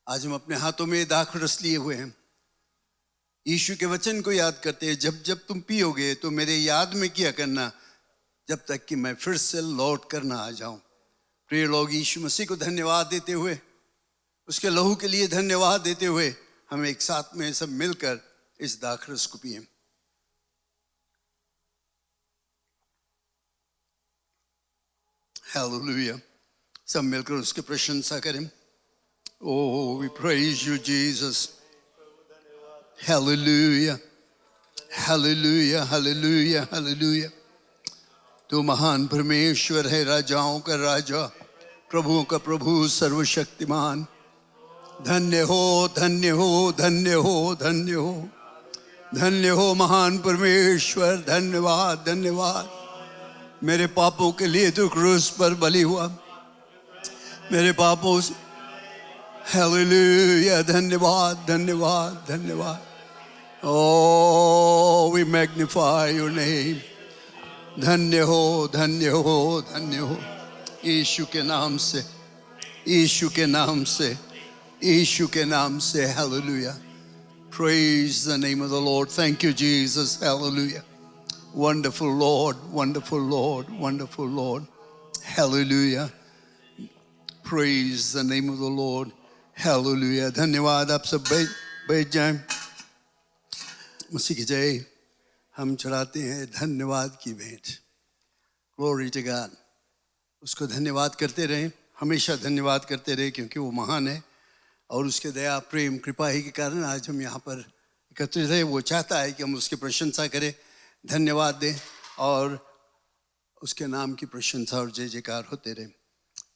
आज हम अपने हाथों में दाखरस लिए हुए हैं, यीशु के वचन को याद करते हैं। जब जब तुम पियोगे तो मेरे याद में किया करना, जब तक कि मैं फिर से लौट कर ना आ जाऊं। प्रिय लोग, यीशु मसीह को धन्यवाद देते हुए, उसके लहू के लिए धन्यवाद देते हुए, हम एक साथ में सब मिलकर इस दाखरस को पिए। हालेलुया, सब मिलकर उसकी प्रशंसा करें। Oh, we praise you, Jesus. Hallelujah. Hallelujah, hallelujah, hallelujah. तू महान परमेश्वर है, राजाओं का राजा, प्रभुओं का प्रभु, सर्वशक्तिमान। धन्य हो धन्य हो धन्य हो धन्य हो धन्य हो महान परमेश्वर। धन्यवाद धन्यवाद। मेरे पापों के लिए तू क्रूस पर बलि हुआ, मेरे पापों से। हालेलुया, धन्यवाद धन्यवाद धन्यवाद। Oh, we magnify your name. धन्य हो धन्य हो धन्य हो। यीशु के नाम से, यीशु के नाम से, यीशु के नाम से। Hallelujah. Praise the name of the Lord. Thank you, Jesus. Hallelujah. Wonderful Lord, wonderful Lord, wonderful Lord. Hallelujah. Praise the name of the Lord. Hallelujah. धन्यवाद। आप सब बैठ जाएं। मसीह की जय। हम चढ़ाते हैं धन्यवाद की भेंट। Glory to God. उसको धन्यवाद करते रहें, हमेशा धन्यवाद करते रहे, क्योंकि वो महान है और उसके दया प्रेम कृपा ही के कारण आज हम यहाँ पर एकत्रित है। वो चाहता है कि हम उसकी प्रशंसा करें, धन्यवाद दें और उसके नाम की प्रशंसा और जय जयकार होते रहे।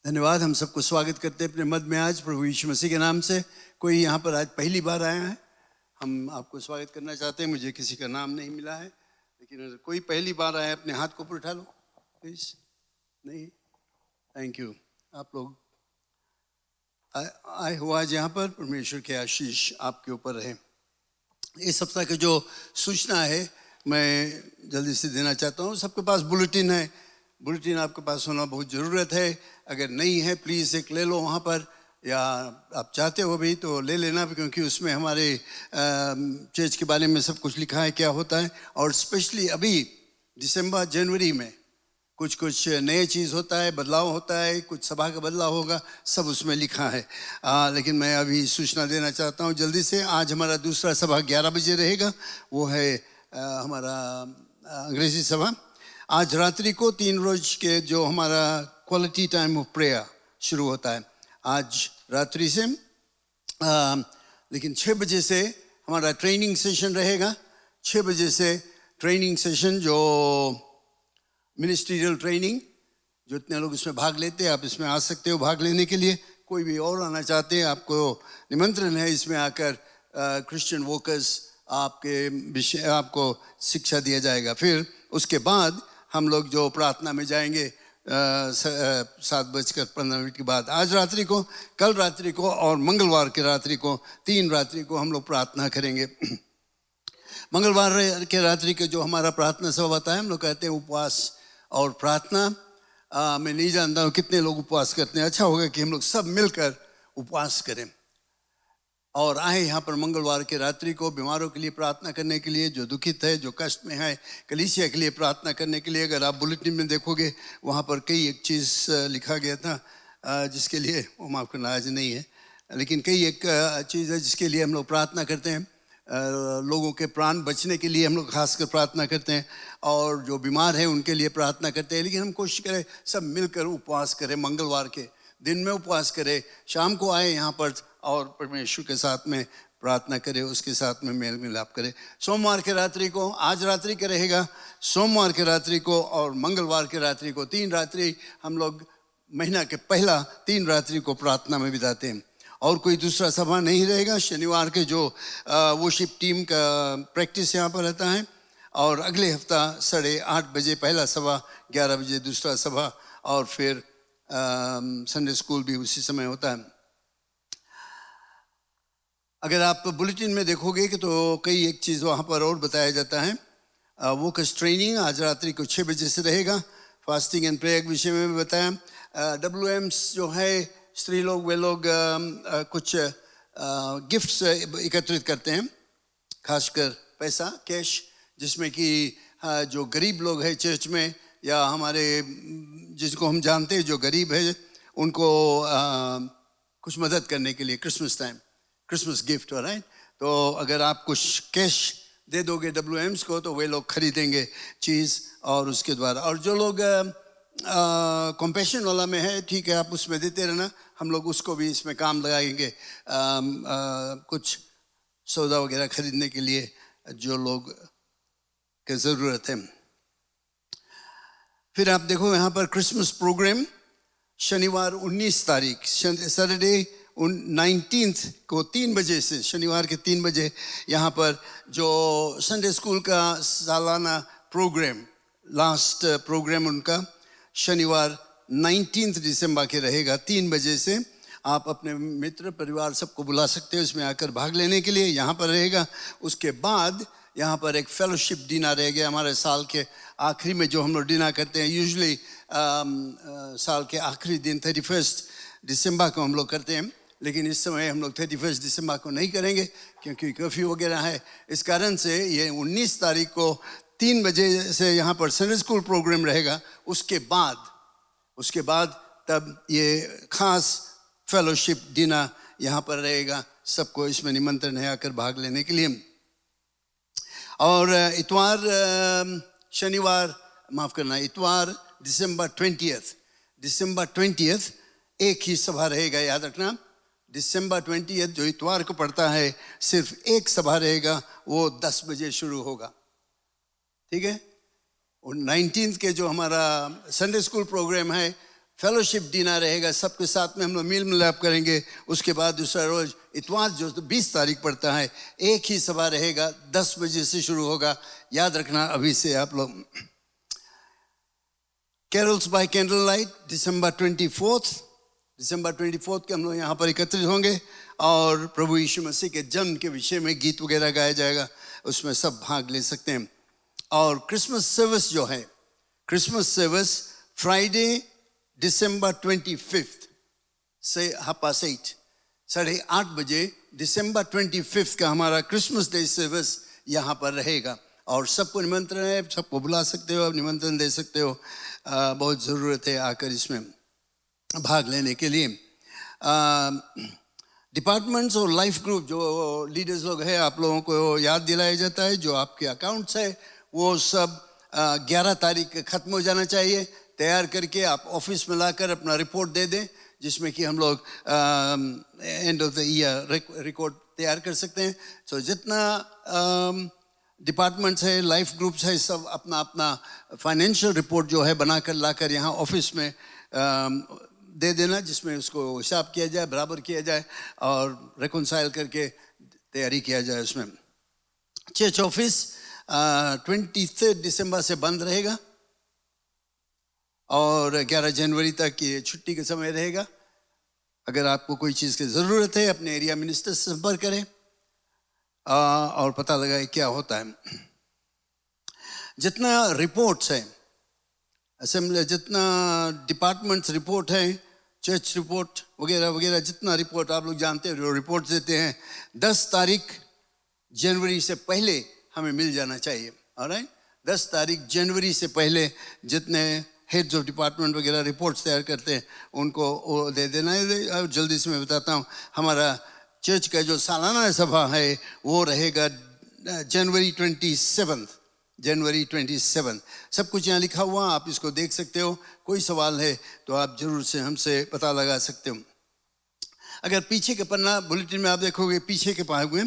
धन्यवाद। हम सबको स्वागत करते हैं अपने मध्य में आज प्रभु यीशु मसीह के नाम से। कोई यहाँ पर आज पहली बार आया है, हम आपको स्वागत करना चाहते हैं। मुझे किसी का नाम नहीं मिला है, लेकिन अगर कोई पहली बार आया अपने हाथ को ऊपर उठा लो प्लीज। नहीं, थैंक यू। आप लोग आए हो आज यहाँ पर, परमेश्वर के आशीष आपके ऊपर रहे। इस सप्ताह की जो सूचना है मैं जल्दी से देना चाहता हूँ। सबके पास बुलेटिन है, बुलेटिन आपके पास होना बहुत ज़रूरत है। अगर नहीं है प्लीज़ एक ले लो वहाँ पर, या आप चाहते हो भी तो ले लेना, क्योंकि उसमें हमारे चर्च के बारे में सब कुछ लिखा है, क्या होता है। और स्पेशली अभी दिसंबर जनवरी में कुछ नए चीज़ होता है, बदलाव होता है, कुछ सभा का बदलाव होगा, सब उसमें लिखा है। लेकिन मैं अभी सूचना देना चाहता हूँ जल्दी से। आज हमारा दूसरा सभा 11 बजे रहेगा, वो है हमारा अंग्रेजी सभा। आज रात्रि को 3 रोज के जो हमारा क्वालिटी टाइम ऑफ प्रेयर शुरू होता है आज रात्रि से। लेकिन 6 बजे से हमारा ट्रेनिंग सेशन रहेगा। 6 बजे से ट्रेनिंग सेशन, जो मिनिस्ट्रियल ट्रेनिंग, जो इतने लोग इसमें भाग लेते हैं, आप इसमें आ सकते हो भाग लेने के लिए। कोई भी और आना चाहते हैं, आपको निमंत्रण है इसमें आकर। क्रिश्चियन वर्कर्स आपके विषय आपको शिक्षा दिया जाएगा। फिर उसके बाद हम लोग जो प्रार्थना में जाएंगे 7:15 के बाद। आज रात्रि को, कल रात्रि को और मंगलवार के रात्रि को, 3 रात्रि को हम लोग प्रार्थना करेंगे। मंगलवार के रात्रि के जो हमारा प्रार्थना सभा होता है, हम लोग कहते हैं उपवास और प्रार्थना। मैं नहीं जानता हूँ कितने लोग उपवास करते हैं। अच्छा होगा कि हम लोग सब मिलकर उपवास करें और आए यहाँ पर मंगलवार के रात्रि को बीमारों के लिए प्रार्थना करने के लिए, जो दुखित है, जो कष्ट में है, कलीसिया के लिए प्रार्थना करने के लिए। अगर आप बुलेटिन में देखोगे वहाँ पर कई एक चीज़ लिखा गया था जिसके लिए वो माफ़ करना आज नहीं है, लेकिन कई एक चीज़ है जिसके लिए हम लोग प्रार्थना करते हैं। लोगों के प्राण बचने के लिए हम लोग खासकर प्रार्थना करते हैं, और जो बीमार है उनके लिए प्रार्थना करते हैं। लेकिन हम कोशिश करें सब मिलकर उपवास करें, मंगलवार के दिन में उपवास करें, शाम को आए यहाँ पर और परमेश्वर के साथ में प्रार्थना करें, उसके साथ में मेल मिलाप करें। सोमवार के रात्रि को, आज रात्रि का रहेगा, सोमवार के रात्रि को और मंगलवार के रात्रि को 3 रात्रि हम लोग महीना के पहला 3 रात्रि को प्रार्थना में बिताते हैं। और कोई दूसरा सभा नहीं रहेगा। शनिवार के जो वर्शिप टीम का प्रैक्टिस यहाँ पर रहता है, और अगले हफ्ता 8:30 बजे पहला सभा, 11 बजे दूसरा सभा, और फिर संडे स्कूल भी उसी समय होता है। अगर आप बुलेटिन में देखोगे कि तो कई एक चीज़ वहाँ पर और बताया जाता है। वो कस ट्रेनिंग आज रात्रि को 6 बजे से रहेगा। फास्टिंग एंड प्रेयर के विषय में भी बताया। WMs जो है स्त्री लोग, वे लोग कुछ गिफ्ट्स एकत्रित करते हैं, खासकर पैसा, कैश, जिसमें कि जो गरीब लोग हैं चर्च में, या हमारे जिसको हम जानते हैं जो गरीब है, उनको कुछ मदद करने के लिए Christmas time, Christmas gift, right. तो अगर आप कुछ कैश दे दोगे WMs को तो वे लोग खरीदेंगे चीज़, और उसके द्वारा। और जो लोग कंपैशन वाला में है, ठीक है, आप उसमें देते रहना, हम लोग उसको भी इसमें काम लगाएंगे कुछ सौदा वगैरह खरीदने के लिए जो लोग के ज़रूरत है। फिर आप देखो यहाँ पर क्रिसमस प्रोग्राम शनिवार 19 तारीख, सैटरडे 19 को 3 बजे से, शनिवार के 3 बजे यहाँ पर जो संडे स्कूल का सालाना प्रोग्राम, लास्ट प्रोग्राम उनका शनिवार 19 दिसंबर के रहेगा 3 बजे से। आप अपने मित्र परिवार सबको बुला सकते हो इसमें आकर भाग लेने के लिए, यहाँ पर रहेगा। उसके बाद यहाँ पर एक फेलोशिप डिनर रहेगा, हमारे साल के आखिरी में जो हम लोग डिनर करते हैं, यूजुअली साल के आखिरी दिन 31 दिसंबर को हम लोग करते हैं, लेकिन इस समय हम लोग 31 दिसंबर को नहीं करेंगे क्योंकि कर्फ्यू वगैरह है। इस कारण से ये 19 तारीख को 3 बजे से यहाँ पर संडे स्कूल प्रोग्राम रहेगा। उसके बाद तब ये खास फेलोशिप डिनर यहाँ पर रहेगा। सबको इसमें निमंत्रण है आकर भाग लेने के लिए। और इतवार शनिवार माफ करना, इतवार दिसंबर 20 एक ही सभा रहेगा, याद रखना। दिसंबर 20 जो इतवार को पड़ता है, सिर्फ एक सभा रहेगा, वो 10 बजे शुरू होगा, ठीक है। और 19 के जो हमारा संडे स्कूल प्रोग्राम है, फेलोशिप डिनर रहेगा, सबके साथ में हम लोग मेल मिलाप करेंगे। उसके बाद दूसरा रोज इतवार जो 20 तारीख पड़ता है, एक ही सभा रहेगा, 10 बजे से शुरू होगा, याद रखना अभी से आप लोग। कैरल्स बाय कैंडल लाइट दिसंबर 24 के हम लोग यहाँ पर एकत्रित होंगे और प्रभु यीशु मसीह के जन्म के विषय में गीत वगैरह गाया जाएगा, उसमें सब भाग ले सकते हैं। और क्रिसमस सर्विस जो है, क्रिसमस सर्विस फ्राइडे दिसंबर 25 से 8:30 8:30 बजे दिसंबर 25 का हमारा क्रिसमस डे सर्विस यहाँ पर रहेगा। और सबको निमंत्रण है, सबको बुला सकते हो, निमंत्रण दे सकते हो। बहुत ज़रूरत है आकर इसमें भाग लेने के लिए। डिपार्टमेंट्स और लाइफ ग्रुप जो लीडर्स लोग हैं, आप लोगों को याद दिलाया जाता है, जो आपके अकाउंट्स है वो सब 11 तारीख ख़त्म हो जाना चाहिए। तैयार करके आप ऑफिस में लाकर अपना रिपोर्ट दे दें, जिसमें कि हम लोग end of the year record तैयार कर सकते हैं। सो जितना डिपार्टमेंट्स है, लाइफ ग्रुप्स है, सब अपना अपना फाइनेंशियल रिपोर्ट जो है बनाकर लाकर यहाँ ऑफिस में दे देना, जिसमें उसको हिसाब किया जाए, बराबर किया जाए और रिकॉन्साइल करके तैयारी किया जाए उसमें। चर्च ऑफिस 23 दिसंबर से बंद रहेगा और 11 जनवरी तक ये छुट्टी का समय रहेगा। अगर आपको कोई चीज़ की ज़रूरत है, अपने एरिया मिनिस्टर से संपर्क करें और पता लगाए क्या होता है। जितना रिपोर्ट्स है असेंबली, जितना डिपार्टमेंट्स रिपोर्ट है, चर्च रिपोर्ट वगैरह वगैरह, जितना रिपोर्ट आप लोग जानते हैं, रिपोर्ट देते हैं, 10 तारीख जनवरी से पहले हमें मिल जाना चाहिए। ऑलराइट, 10 तारीख जनवरी से पहले जितने हेड्स ऑफ डिपार्टमेंट वगैरह रिपोर्ट्स तैयार करते हैं उनको वो दे देना है। जल्दी से मैं बताता हूँ, हमारा चर्च का जो सालाना सभा है वो रहेगा जनवरी 27। सब कुछ यहाँ लिखा हुआ, आप इसको देख सकते हो। कोई सवाल है तो आप जरूर से हमसे पता लगा सकते हो। अगर पीछे के पन्ना बुलेटिन में आप देखोगे, पीछे के पाए हुए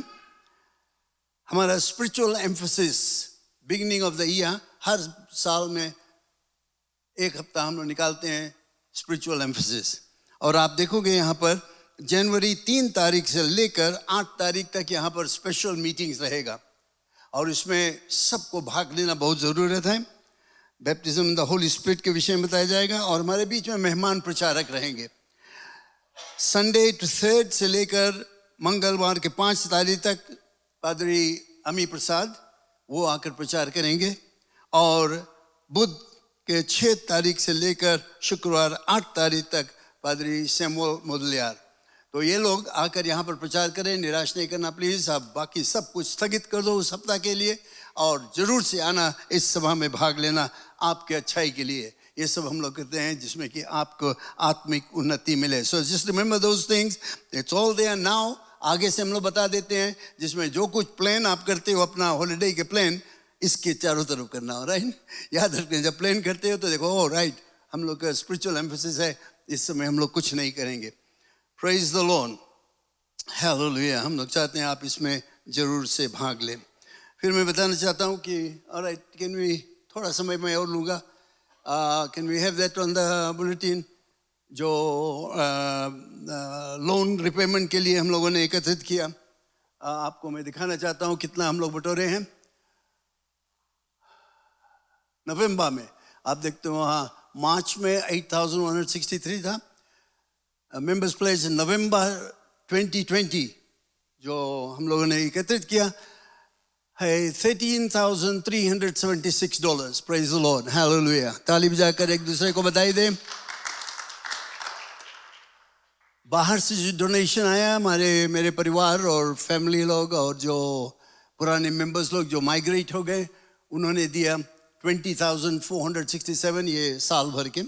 हमारा spiritual emphasis beginning of the year, हर साल में एक हफ्ता हम लोग निकालते हैं स्पिरिचुअल एम्फोसिस। और आप देखोगे यहाँ पर जनवरी 3 तारीख से लेकर 8 तारीख तक यहाँ पर स्पेशल मीटिंग्स रहेगा और इसमें सबको भाग लेना बहुत ज़रूरत है। Baptism in the Holi spirit के विषय में बताया जाएगा और हमारे बीच में मेहमान प्रचारक रहेंगे। संडे टू थर्ड से लेकर मंगलवार के 5 तारीख तक पादरी अमी प्रसाद वो आकर प्रचार करेंगे और बुध के 6 तारीख से लेकर शुक्रवार 8 तारीख तक पादरी सैमुअल मोदलियार। तो ये लोग आकर यहाँ पर प्रचार करें, निराश नहीं करना प्लीज़। आप बाकी सब कुछ स्थगित कर दो उस सप्ताह के लिए और ज़रूर से आना, इस सभा में भाग लेना आपके अच्छाई के लिए। ये सब हम लोग करते हैं जिसमें कि आपको आत्मिक उन्नति मिले। So just remember those things, it's all there now. आगे से हम लोग बता देते हैं, जिसमें जो कुछ प्लान आप करते हो अपना हॉलीडे के प्लान, इसके चारों तरफ करना हो, राइट। याद रखना, जब प्लान करते हो तो देखो ओ राइट, हम लोग का स्पिरिचुअल एम्फोसिस है, इस समय हम लोग कुछ नहीं करेंगे। Praise the Lord, hallelujah. हम लोग चाहते हैं आप इसमें जरूर से भाग लें। फिर मैं बताना चाहता हूँ कि ऑलराइट, कैन वी, थोड़ा समय मैं और लूँगा, can we have that on the bulletin, जो लोन रिपेमेंट के लिए हम लोगों ने एकत्रित किया। आपको मैं दिखाना चाहता हूँ कितना हम लोग बटोरे हैं। नवंबर में आप देखते हो वहाँ मार्च में 8,163 था। मेंबर्स प्लेस नवंबर 2020 जो हम लोगों ने एकत्रित किया है $13,376। Praise the Lord, hallelujah. ताली बजाकर एक दूसरे को बधाई दें। बाहर से जो डोनेशन आया, मेरे परिवार और फैमिली लोग और जो पुराने मेंबर्स लोग जो माइग्रेट हो गए, उन्होंने दिया 20,467 ये साल भर के।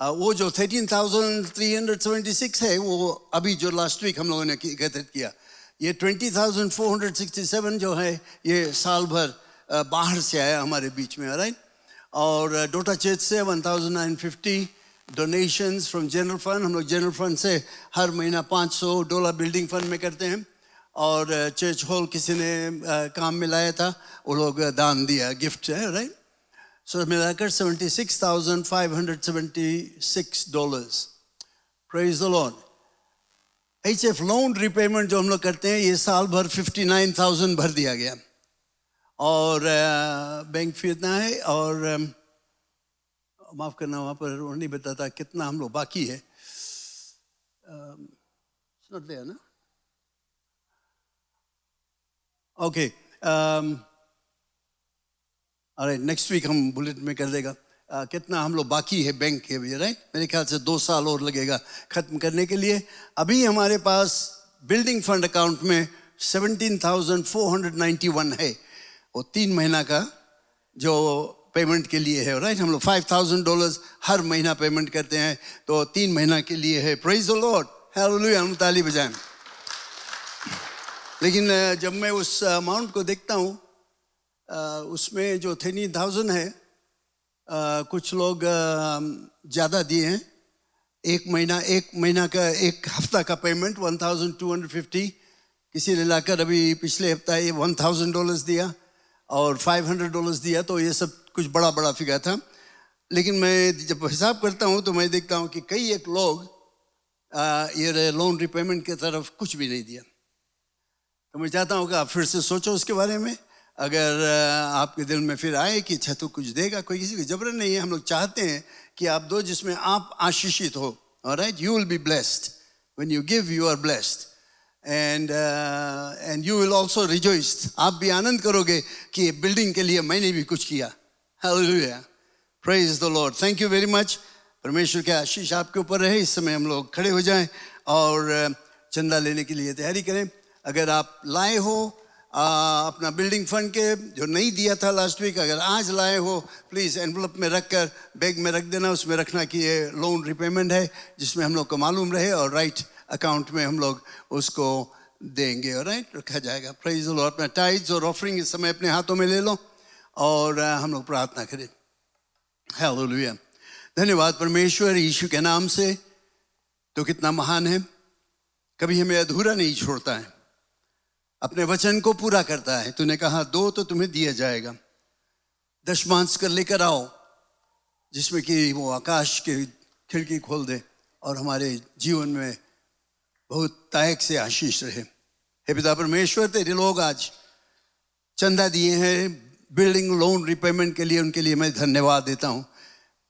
वो जो 13,376 है वो अभी जो लास्ट वीक हम लोगों ने एकत्रित किया, ये 20,467 जो है ये साल भर बाहर से आया हमारे बीच में, राइट। और डोटा चर्च से 1,950 डोनेशंस फ्रॉम जनरल फंड, हम लोग जनरल फंड से हर महीना $500 बिल्डिंग फंड में करते हैं। और चर्च हॉल किसी ने काम में लाया था, वो लोग दान दिया, गिफ्ट है, राइट। सो मिलाकर $76,576। Praise the Lord. HF loan repayment जो हम लोग करते हैं, ये साल भर 59,000 भर दिया गया। और बैंक फी इतना है। और माफ़ करना, वहाँ पर वो नहीं बताता कितना हम लोग बाकी है, नॉट देयर ना, ओके। अरे नेक्स्ट वीक हम बुलेट में कर देगा कितना हम लोग बाकी है बैंक के भी, राइट। मेरे ख्याल से 2 साल और लगेगा ख़त्म करने के लिए। अभी हमारे पास बिल्डिंग फंड अकाउंट में 17,491 है, वो 3 महीना का जो पेमेंट के लिए है, राइट। हम लोग $5,000 हर महीना पेमेंट करते हैं, तो 3 महीना के लिए है। प्रेज द लॉर्ड, हालेलुया, हम ताली बजाएं। लेकिन जब मैं उस अमाउंट को देखता हूँ, उसमें जो 13,000 है, कुछ लोग ज़्यादा दिए हैं। एक महीना का, एक हफ्ता का पेमेंट 1,250, किसी ने लाकर अभी पिछले हफ्ता ये $1,000 दिया और $500 दिया, तो ये सब कुछ बड़ा बड़ा फिगर था। लेकिन मैं जब हिसाब करता हूँ तो मैं देखता हूँ कि कई एक लोग ये लोन रिपेमेंट की तरफ कुछ भी नहीं दिया। तो मैं चाहता हूँ कि आप फिर से सोचो उसके बारे में। अगर आपके दिल में फिर आए कि अच्छा तो कुछ देगा, कोई किसी को जबरन नहीं है, हम लोग चाहते हैं कि आप दो जिसमें आप आशीषित हो। Alright, you will be blessed when you give, you are blessed and you will also rejoice. आप भी आनंद करोगे कि बिल्डिंग के लिए मैंने भी कुछ किया। Hallelujah, praise the Lord, thank you very much. परमेश्वर की आशीष आपके ऊपर रहे। इस समय हम लोग खड़े हो जाएं और चंदा लेने के लिए तैयारी करें। अगर आप लाए हो अपना बिल्डिंग फंड के जो नहीं दिया था लास्ट वीक, अगर आज लाए हो, प्लीज़ एनवलप में रख कर बैग में रख देना। उसमें रखना कि ये लोन रिपेमेंट है, जिसमें हम लोग को मालूम रहे, और राइट अकाउंट में हम लोग उसको देंगे, और राइट रखा जाएगा। Praise the Lord. अपना टाइड्स और ऑफरिंग इस समय अपने हाथों में ले लो और हम लोग प्रार्थना करें। हालेलुया, धन्यवाद परमेश्वर, यीशु के नाम से तो कितना महान है। कभी हमें अधूरा नहीं छोड़ता है, अपने वचन को पूरा करता है। तूने कहा दो तो तुम्हें दिया जाएगा, दशमांश कर लेकर आओ, जिसमें कि वो आकाश की खिड़की खोल दे और हमारे जीवन में बहुत तायक से आशीष रहे। हे पिता परमेश्वर, तेरे लोग आज चंदा दिए हैं बिल्डिंग लोन रिपेमेंट के लिए, उनके लिए मैं धन्यवाद देता हूँ।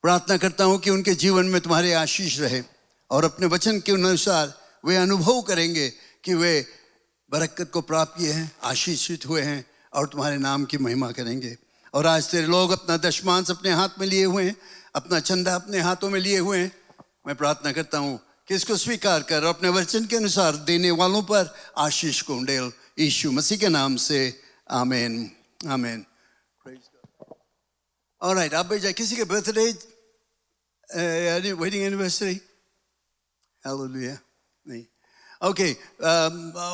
प्रार्थना करता हूँ कि उनके जीवन में तुम्हारे आशीष रहे और अपने वचन के अनुसार वे अनुभव करेंगे कि वे बरकत को प्राप्त किए हैं, आशीषित हुए हैं और तुम्हारे नाम की महिमा करेंगे। और आज तेरे लोग अपना दशमांश अपने हाथ में लिए हुए हैं, अपना चंदा अपने हाथों में लिए हुए हैं। मैं प्रार्थना करता हूँ कि इसको स्वीकार कर और अपने वचन के अनुसार देने वालों पर आशीष को उंडेल, यीशु मसीह के नाम से, आमीन आमीन। ऑलराइट, आप भेजा किसी के बर्थडे, वेडिंग एनिवर्सरी, हालेलुया, नहीं, ओके।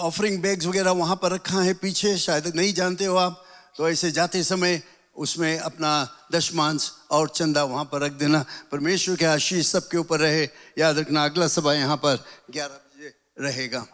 ऑफरिंग बैग्स वगैरह वहाँ पर रखा है पीछे, शायद नहीं जानते हो आप, तो ऐसे जाते समय उसमें अपना दशमांश और चंदा वहाँ पर रख देना। परमेश्वर के आशीष सबके ऊपर रहे। याद रखना, अगला सभा यहाँ पर 11 बजे रहेगा।